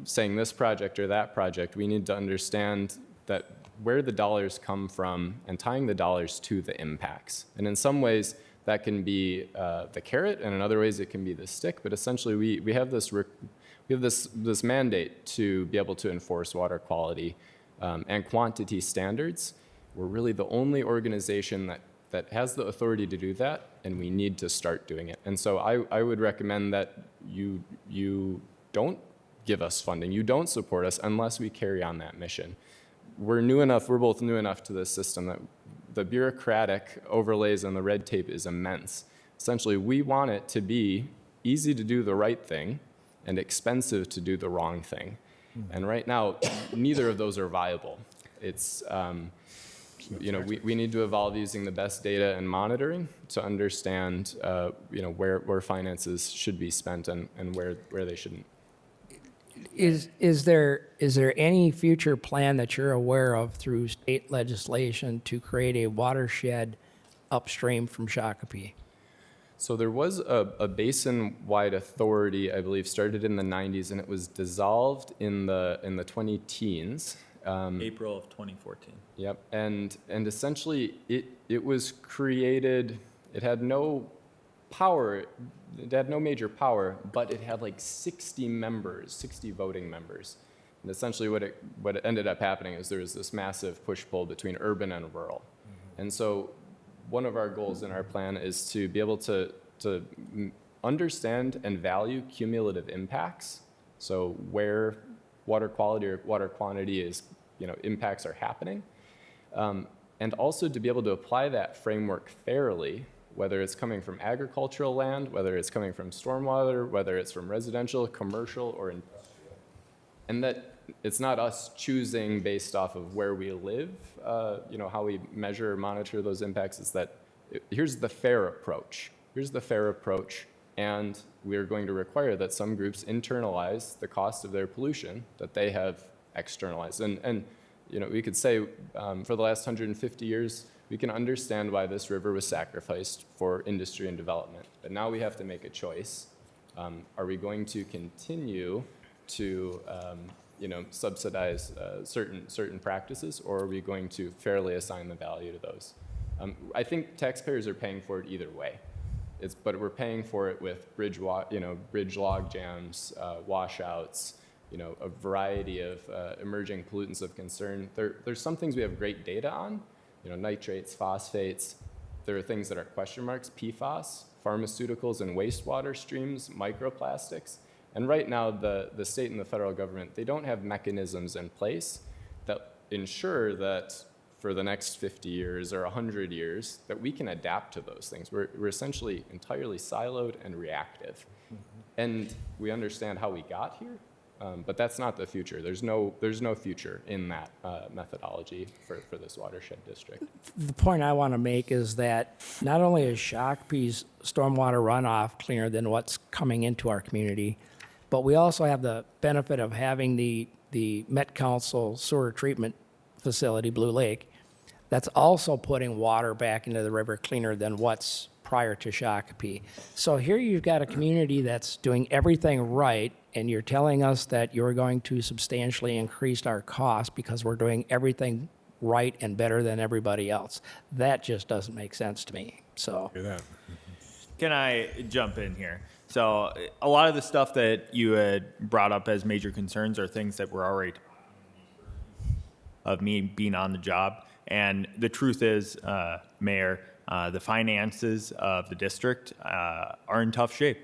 saying this project or that project, we need to understand that where the dollars come from and tying the dollars to the impacts. And in some ways, that can be the carrot, and in other ways, it can be the stick. But essentially, we have this mandate to be able to enforce water quality and quantity standards. We're really the only organization that has the authority to do that, and we need to start doing it. And so I would recommend that you don't give us funding, you don't support us unless we carry on that mission. We're both new enough to this system that the bureaucratic overlays and the red tape is immense. Essentially, we want it to be easy to do the right thing and expensive to do the wrong thing. And right now, neither of those are viable. It's, we need to evolve using the best data and monitoring to understand, where finances should be spent and where they shouldn't. Is there any future plan that you're aware of through state legislation to create a watershed upstream from Shakopee? So there was a basin-wide authority, I believe, started in the 90s, and it was dissolved in the 20-teens. April of 2014. Yep, and essentially it was created. It had no power. It had no major power, but it had like 60 voting members. And essentially what ended up happening is there was this massive push-pull between urban and rural. And so one of our goals in our plan is to be able to understand and value cumulative impacts. So where water quality or water quantity is, impacts are happening. And also to be able to apply that framework fairly, whether it's coming from agricultural land, whether it's coming from stormwater, whether it's from residential, commercial, or industrial. And that it's not us choosing based off of where we live, how we measure or monitor those impacts. Is that here's the fair approach. Here's the fair approach. And we're going to require that some groups internalize the cost of their pollution that they have externalized. And we could say for the last 150 years, we can understand why this river was sacrificed for industry and development. But now we have to make a choice. Are we going to continue to subsidize certain practices, or are we going to fairly assign the value to those? I think taxpayers are paying for it either way. But we're paying for it with bridge log jams, washouts, a variety of emerging pollutants of concern. There's some things we have great data on, nitrates, phosphates. There are things that are question marks, PFAS, pharmaceuticals and wastewater streams, microplastics. And right now, the state and the federal government, they don't have mechanisms in place that ensure that for the next 50 years or 100 years, that we can adapt to those things. We're essentially entirely siloed and reactive. And we understand how we got here, but that's not the future. There's no future in that methodology for this watershed district. The point I want to make is that not only is Shakopee's stormwater runoff cleaner than what's coming into our community, but we also have the benefit of having the Met Council sewer treatment facility, Blue Lake, that's also putting water back into the river cleaner than what's prior to Shakopee. So here you've got a community that's doing everything right, and you're telling us that you're going to substantially increase our costs because we're doing everything right and better than everybody else. That just doesn't make sense to me. So, Can I jump in here? So a lot of the stuff that you had brought up as major concerns are things that were already of me being on the job. And the truth is, Mayor, the finances of the district are in tough shape.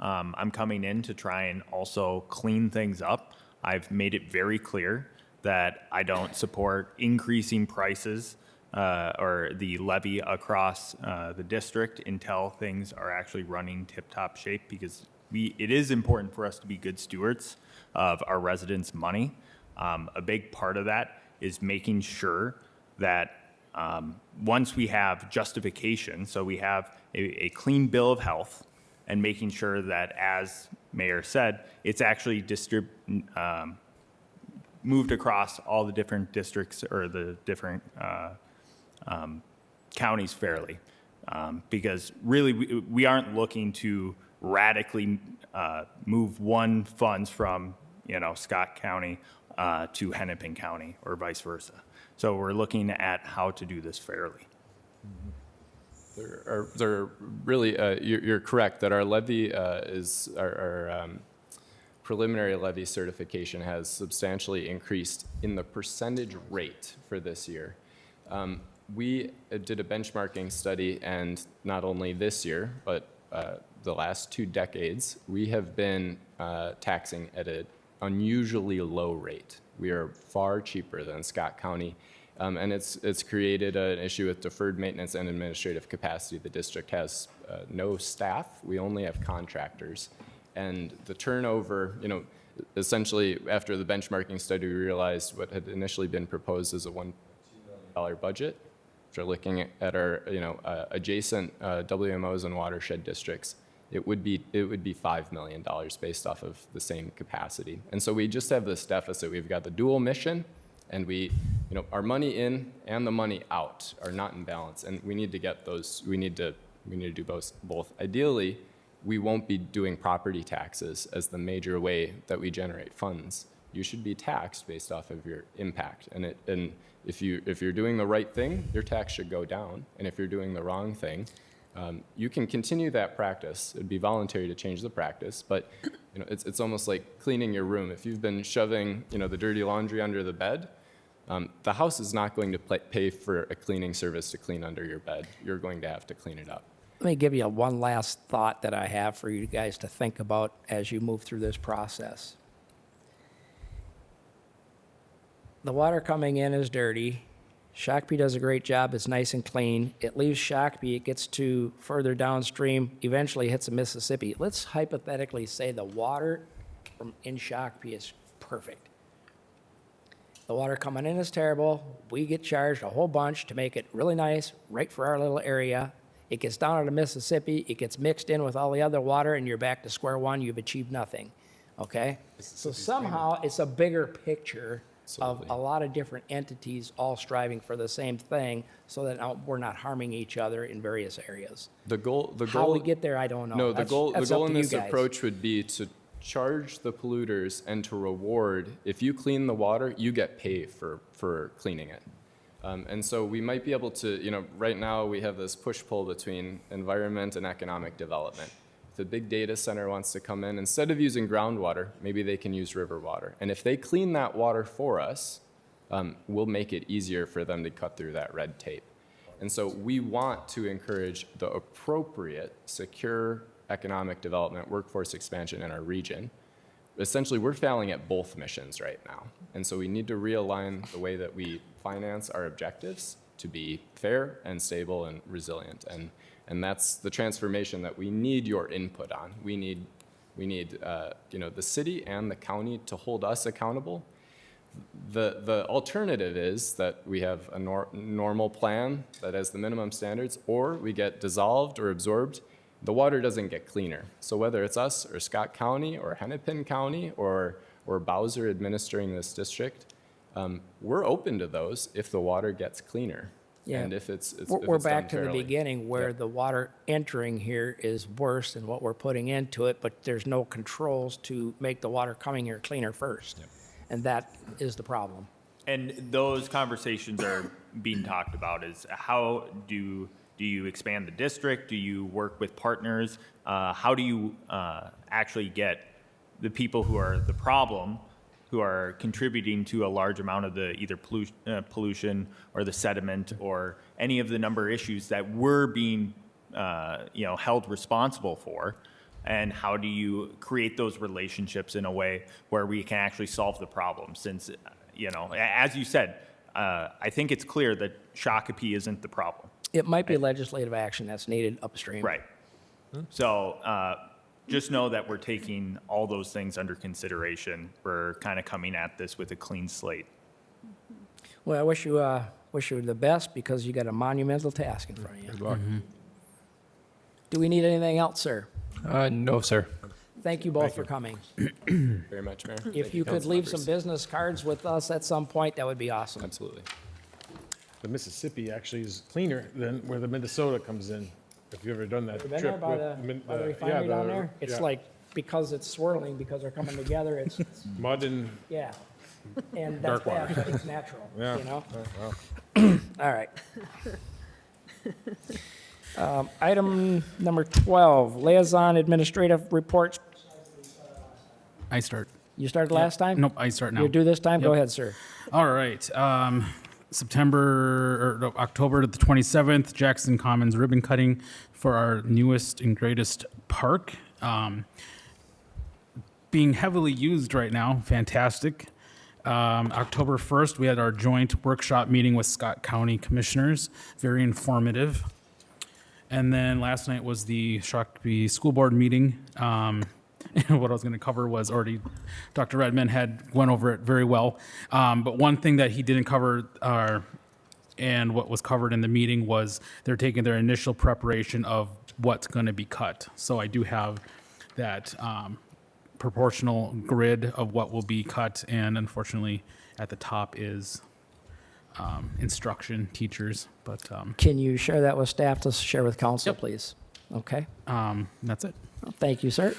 I'm coming in to try and also clean things up. I've made it very clear that I don't support increasing prices or the levy across the district until things are actually running tip-top shape, because it is important for us to be good stewards of our residents' money. A big part of that is making sure that once we have justification, so we have a clean bill of health, and making sure that, as Mayor said, it's actually moved across all the different districts or the different counties fairly. Because really, we aren't looking to radically move funds from Scott County to Hennepin County or vice versa. So we're looking at how to do this fairly. There are really, you're correct that our levy our preliminary levy certification has substantially increased in the percentage rate for this year. We did a benchmarking study, and not only this year, but the last 2 decades, we have been taxing at an unusually low rate. We are far cheaper than Scott County, and it's created an issue with deferred maintenance and administrative capacity. The district has no staff. We only have contractors. And the turnover, essentially after the benchmarking study, we realized what had initially been proposed as a $1 million budget. After looking at our, adjacent WMOs and watershed districts, it would be $5 million based off of the same capacity. And so we just have this deficit. We've got the dual mission, and our money in and the money out are not in balance, and we need to get those. We need to do both. Ideally, we won't be doing property taxes as the major way that we generate funds. You should be taxed based off of your impact, and if you're doing the right thing, your tax should go down, and if you're doing the wrong thing, you can continue that practice. It'd be voluntary to change the practice, but it's almost like cleaning your room. If you've been shoving the dirty laundry under the bed, the house is not going to pay for a cleaning service to clean under your bed. You're going to have to clean it up. Let me give you one last thought that I have for you guys to think about as you move through this process. The water coming in is dirty. Shakopee does a great job. It's nice and clean. It leaves Shakopee. It gets to further downstream, eventually hits the Mississippi. Let's hypothetically say the water from in Shakopee is perfect. The water coming in is terrible. We get charged a whole bunch to make it really nice, right for our little area. It gets down to the Mississippi. It gets mixed in with all the other water, and you're back to square one. You've achieved nothing. Okay? So somehow it's a bigger picture of a lot of different entities all striving for the same thing, so that we're not harming each other in various areas. The goal. How we get there, I don't know. No, the That's goal up in to you this guys. approach would be to charge the polluters and to reward. If you clean the water, you get paid for cleaning it. And so we might be able to, right now we have this push-pull between environment and economic development. If a big data center wants to come in, instead of using groundwater, maybe they can use river water. And if they clean that water for us, we'll make it easier for them to cut through that red tape. And so we want to encourage the appropriate, secure economic development, workforce expansion in our region. Essentially, we're failing at both missions right now. And so we need to realign the way that we finance our objectives to be fair and stable and resilient. And that's the transformation that we need your input on. We need the city and the county to hold us accountable. The alternative is that we have a normal plan that has the minimum standards, or we get dissolved or absorbed. The water doesn't get cleaner. So whether it's us or Scott County or Hennepin County or Bowser administering this district, we're open to those if the water gets cleaner. Yeah. And if it's We're done back to the fairly. beginning where the water entering here is worse than what we're putting into it, but there's no controls to make the water coming here cleaner first. And that is the problem. And those conversations are being talked about is how do you expand the district? Do you work with partners? How do you actually get the people who are the problem, who are contributing to a large amount of the either pollution or the sediment or any of the number of issues that we're being held responsible for? And how do you create those relationships in a way where we can actually solve the problem? Since, as you said, I think it's clear that Shakopee isn't the problem. It might be legislative action that's needed upstream. Right. So just know that we're taking all those things under consideration. We're kind of coming at this with a clean slate. Well, I wish you the best, because you got a monumental task in front of you. Good luck. Do we need anything else, sir? No, sir. Thank you both for coming. Very much, Mayor. If you could leave some business cards with us at some point, that would be awesome. Absolutely. The Mississippi actually is cleaner than where the Minnesota comes in. If you've ever done that Have you been trip there by with the refinery down there? It's like, because it's swirling, because they're coming together, it's, mud and yeah. And that's Dark water. bad, but it's natural, yeah. you know? Well, All right. Item number 12, liaison administrative reports. I start. You started last time? Nope, I start now. You do this time? Go Yep. ahead, sir. All right. October the 27th, Jackson Commons ribbon cutting for our newest and greatest park. Being heavily used right now, fantastic. October 1st, we had our joint workshop meeting with Scott County Commissioners, very informative. And then last night was the Shakopee School Board meeting. What I was going to cover was already, Dr. Redmond went over it very well. But one thing that he didn't cover, and what was covered in the meeting, was they're taking their initial preparation of what's going to be cut. So I do have that proportional grid of what will be cut, and unfortunately, at the top is instruction, teachers, but Can you share that with staff to share with council, please? Okay. that's it. Thank you, sir.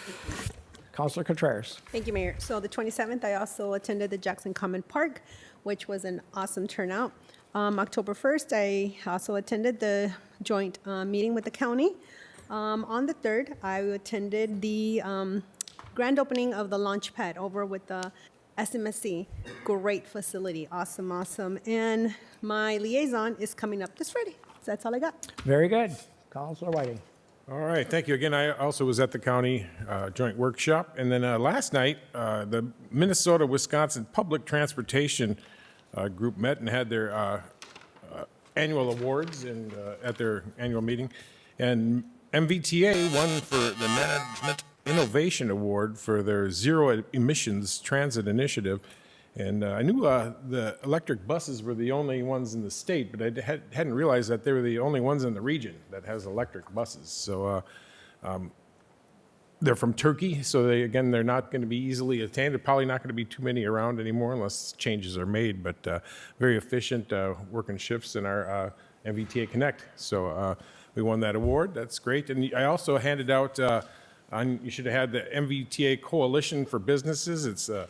Councilor Contreras. Thank you, Mayor. So the 27th, I also attended the Jackson Common Park, which was an awesome turnout. October 1st, I also attended the joint meeting with the county. On the 3rd, I attended the grand opening of the launch pad over with the SMSC. Great facility, awesome, awesome. And my liaison is coming up this Friday. So that's all I got. Very good. Councilor Whiting. All right, thank you. Again, I also was at the county joint workshop. And then last night, the Minnesota-Wisconsin Public Transportation Group met and had their annual awards and at their annual meeting. And MVTA won for the Management Innovation Award for their zero emissions transit initiative. And I knew the electric buses were the only ones in the state, but I hadn't realized that they were the only ones in the region that has electric buses. So they're from Turkey, so they're not going to be easily attained. There are probably not going to be too many around anymore unless changes are made, but very efficient working shifts in our MVTA Connect. So we won that award. That's great. And I also handed out, you should have had the MVTA Coalition for Businesses. It's the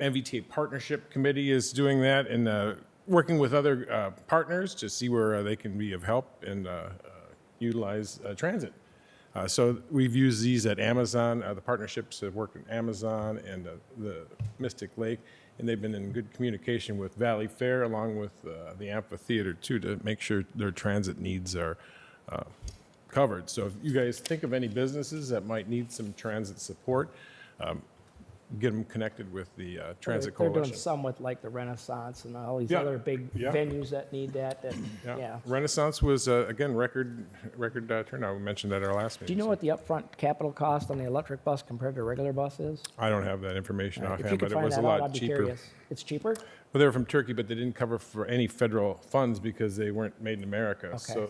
MVTA Partnership Committee is doing that and working with other partners to see where they can be of help and utilize transit. So we've used these at Amazon. The partnerships have worked at Amazon and the Mystic Lake, and they've been in good communication with Valley Fair along with the amphitheater too to make sure their transit needs are covered. So if you guys think of any businesses that might need some transit support, get them connected with the Transit They're Coalition. doing some with like the Renaissance and all these Yeah, other big yeah. venues that need that. Yeah. Renaissance was, again, record turnout. We mentioned that at our last Do you meeting. know what the upfront capital cost on the electric bus compared to a regular bus is? I don't have that information If you offhand, could but it find was a that out, lot I'd be cheaper. curious. It's cheaper? Well, they were from Turkey, but they didn't cover for any federal funds because they weren't made in America. Okay. So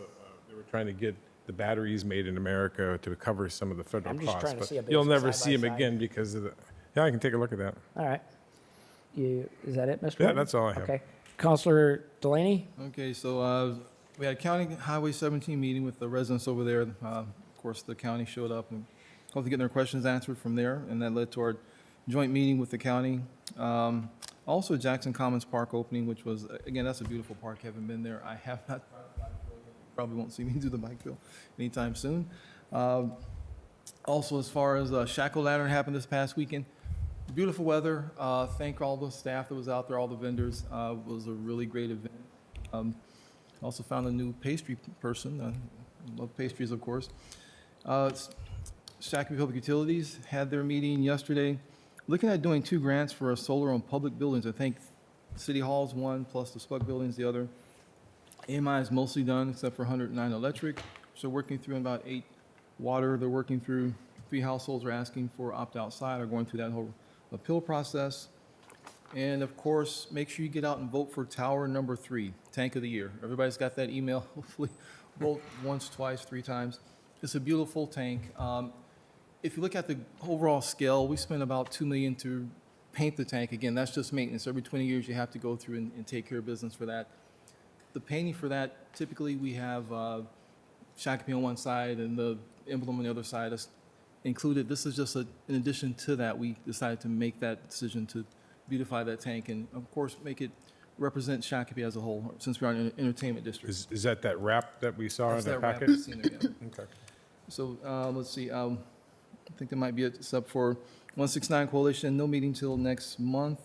they were trying to get the batteries made in America to cover some of the federal I'm just costs. trying to But see a you'll basis never side see by them side. again because of the. Yeah, I can take a look at that. All right. Is that it, Mr. Yeah, White? that's all I have. Okay. Counselor Delaney? Okay, so we had a County Highway 17 meeting with the residents over there. Of course, the county showed up and hopefully getting their questions answered from there, and that led to our joint meeting with the county. Also, Jackson Commons Park opening, which was, again, that's a beautiful park. Haven't been there. I have not. Probably won't see me do the bike field anytime soon. Also, as far as Shackle Lantern happened this past weekend, beautiful weather. Thank all the staff that was out there, all the vendors. It was a really great event. Also found a new pastry person. Love pastries, of course. Shakopee Public Utilities had their meeting yesterday. Looking at doing 2 grants for solar on public buildings. I think City Hall's one, plus the Spug Building's the other. AMI is mostly done, except for 109 electric. So working through about 8 water. They're working through 3 households are asking for opt-out side, are going through that whole appeal process. And of course, make sure you get out and vote for tower number 3, tank of the year. Everybody's got that email. Hopefully, vote once, twice, 3 times. It's a beautiful tank. If you look at the overall scale, we spent about $2 million to paint the tank. Again, that's just maintenance. Every 20 years, you have to go through and take care of business for that. The painting for that, typically we have Shakopee on one side and the emblem on the other side is included. This is just in addition to that, we decided to make that decision to beautify that tank and, of course, make it represent Shakopee as a whole, since we are an entertainment district. Is that wrap that we saw in That's the that wrap packet? you've seen there, yeah. Okay. So let's see. I think that might be it, except for 169 Coalition. No meeting till next month.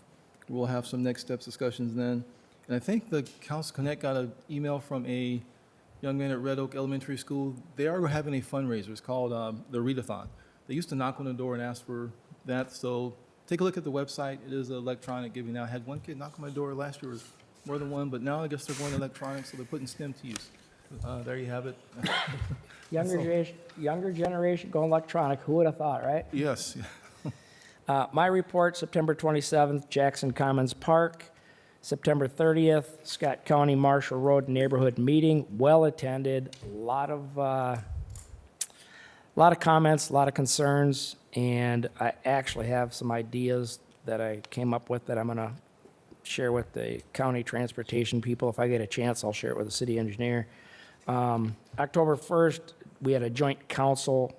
We'll have some next steps discussions then. And I think the Council Connect got an email from a young man at Red Oak Elementary School. They are having a fundraiser. It's called the Readathon. They used to knock on the door and ask for that. So take a look at the website. It is electronic giving out. I had one kid knock on my door last year. It was more than one, but now I guess they're going electronic, so they're putting STEM to use. There you have it. Younger generation going electronic. Who would have thought, right? Yes. My report, September 27th, Jackson Commons Park. September 30th, Scott County Marshall Road Neighborhood Meeting, well attended, a lot of comments, a lot of concerns, and I actually have some ideas that I came up with that I'm gonna share with the county transportation people. If I get a chance, I'll share it with the city engineer. October 1st, we had a joint council,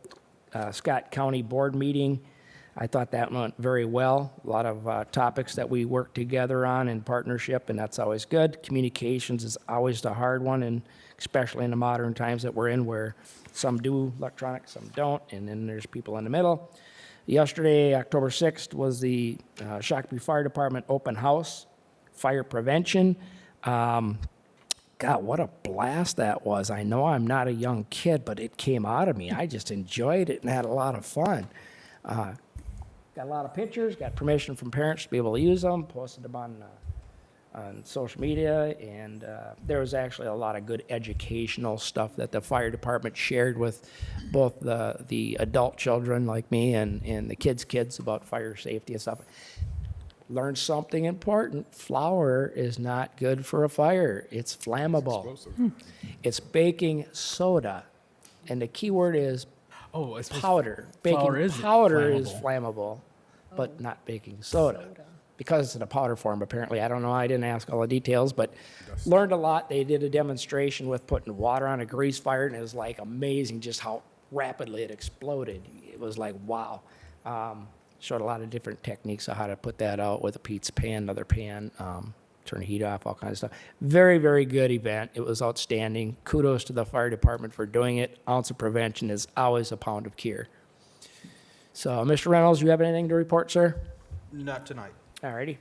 Scott County Board meeting. I thought that went very well. A lot of topics that we worked together on in partnership, and that's always good. Communications is always the hard one, and especially in the modern times that we're in where some do electronic, some don't, and then there's people in the middle. Yesterday, October 6th, was the Shakopee Fire Department open house, fire prevention. Got God, what a blast that was. I know I'm not a young kid, but it came out of me. I just enjoyed it and had a lot of fun. Got a lot of pictures, got permission from parents to be able to use them, posted them on social media, and there was actually a lot of good educational stuff that the fire department shared with both the adult children like me and the kids about fire safety and stuff. Learned something important. Flour is not good for a fire. It's flammable. It's baking soda, and the key word is Oh, I suppose powder. flour Baking is powder is flammable. flammable, but not baking soda. Because it's in a powder form, apparently. I don't know. I didn't ask all the details, but learned a lot. They did a demonstration with putting water on a grease fire, and it was like amazing just how rapidly it exploded. It was like, wow. Showed a lot of different techniques of how to put that out with a pizza pan, another pan, turn the heat off, all kinds of stuff. Very, very good event. It was outstanding. Kudos to the fire department for doing it. Ounce of prevention is always a pound of cure. So, Mr. Reynolds, you have anything to report, sir? Not tonight. All righty.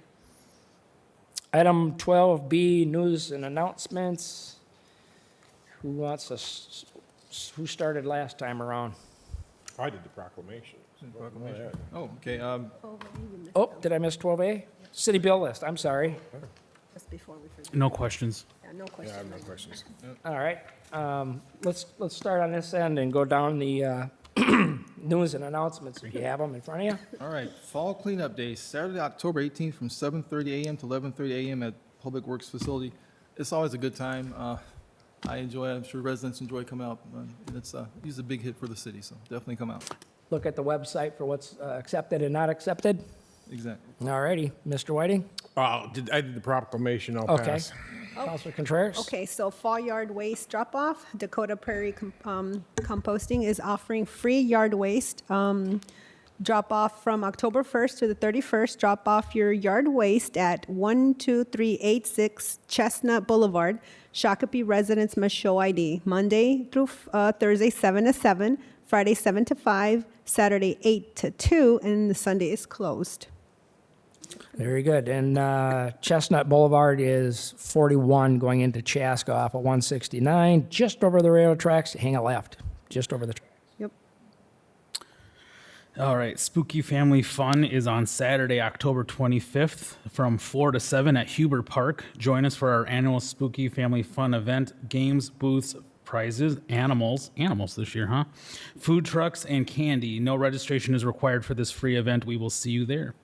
Item 12B, news and announcements. Who wants us? Who started last time around? I did the proclamation. Proclamation. Oh, okay. Oh, did I miss 12A? City bill list, I'm sorry. Just before we forget. No questions. Yeah, no Yeah, I have no question. questions. All right. Let's start on this end and go down the news and announcements. If you have them in front of you. All right, Fall Cleanup Day, Saturday, October 18th, from 7:30 a.m. to 11:30 a.m. at Public Works Facility. It's always a good time. I enjoy it. I'm sure residents enjoy coming out. It's a big hit for the city, so definitely come out. Look at the website for what's accepted and not accepted. Exactly. All righty. Mr. Whiting? I did the proclamation. I'll Okay. pass. Counselor Contreras? Okay, so fall yard waste drop-off, Dakota Prairie Composting is offering free yard waste drop-off from October 1st to the 31st. Drop off your yard waste at 12386 Chestnut Boulevard. Shakopee residents must show ID. Monday through Thursday, 7 to 7, Friday, 7 to 5, Saturday, 8 to 2, and the Sunday is closed. Very good. And Chestnut Boulevard is 41 going into Chaska off of 169, just over the railroad tracks. Hang a left, just over the. Yep. All right, Spooky Family Fun is on Saturday, October 25th from 4 to 7 at Huber Park. Join us for our annual Spooky Family Fun event. Games, booths, prizes, animals this year, huh? Food trucks and candy. No registration is required for this free event. We will see you there.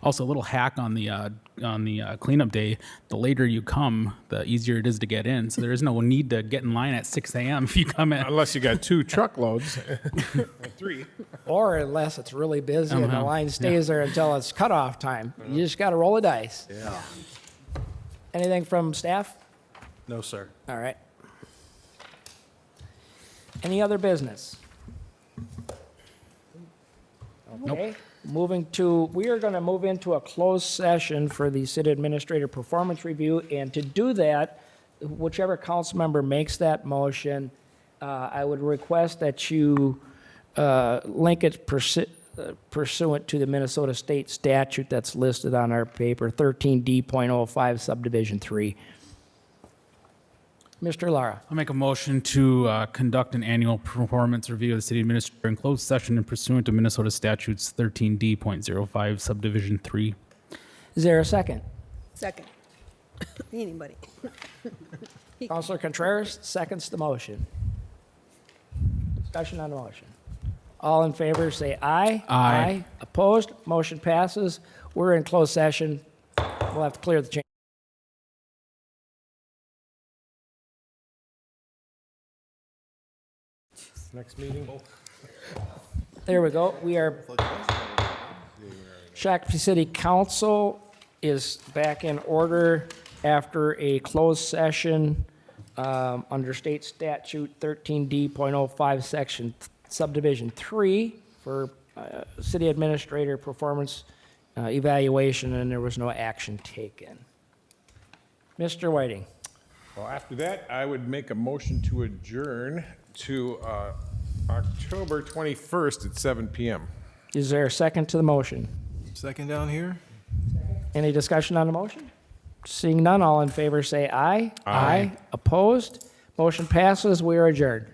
Also, a little hack on the cleanup day: the later you come, the easier it is to get in. So there is no need to get in line at 6 a.m. if you come in. Unless you got 2 truckloads, or 3. Or unless it's really busy and the line stays there until it's cutoff time. You just got to roll the dice. Yeah. Anything from staff? No, sir. All right. Any other business? Okay. We are going to move into a closed session for the city administrator performance review. And to do that, whichever council member makes that motion, I would request that you link it pursuant to the Minnesota State statute that's listed on our paper, 13D.05 subdivision 3. Mr. Lara. I'll make a motion to conduct an annual performance review of the city administrator in closed session and pursuant to Minnesota statutes 13D.05 subdivision 3. Is there a second? Second. Anybody? Councilor Contreras seconds the motion. Discussion on the motion. All in favor, say aye. Aye. Opposed? Motion passes. We're in closed session. We'll have to clear the chamber. Next meeting. There we go. We are. Shakopee City Council is back in order after a closed session under state statute 13D.05 section subdivision 3 for city administrator performance evaluation, and there was no action taken. Mr. Whiting. Well, after that, I would make a motion to adjourn to October 21st at 7 p.m. Is there a second to the motion? Second down here. Any discussion on the motion? Seeing none, all in favor say aye. Aye. Opposed? Motion passes. We are adjourned.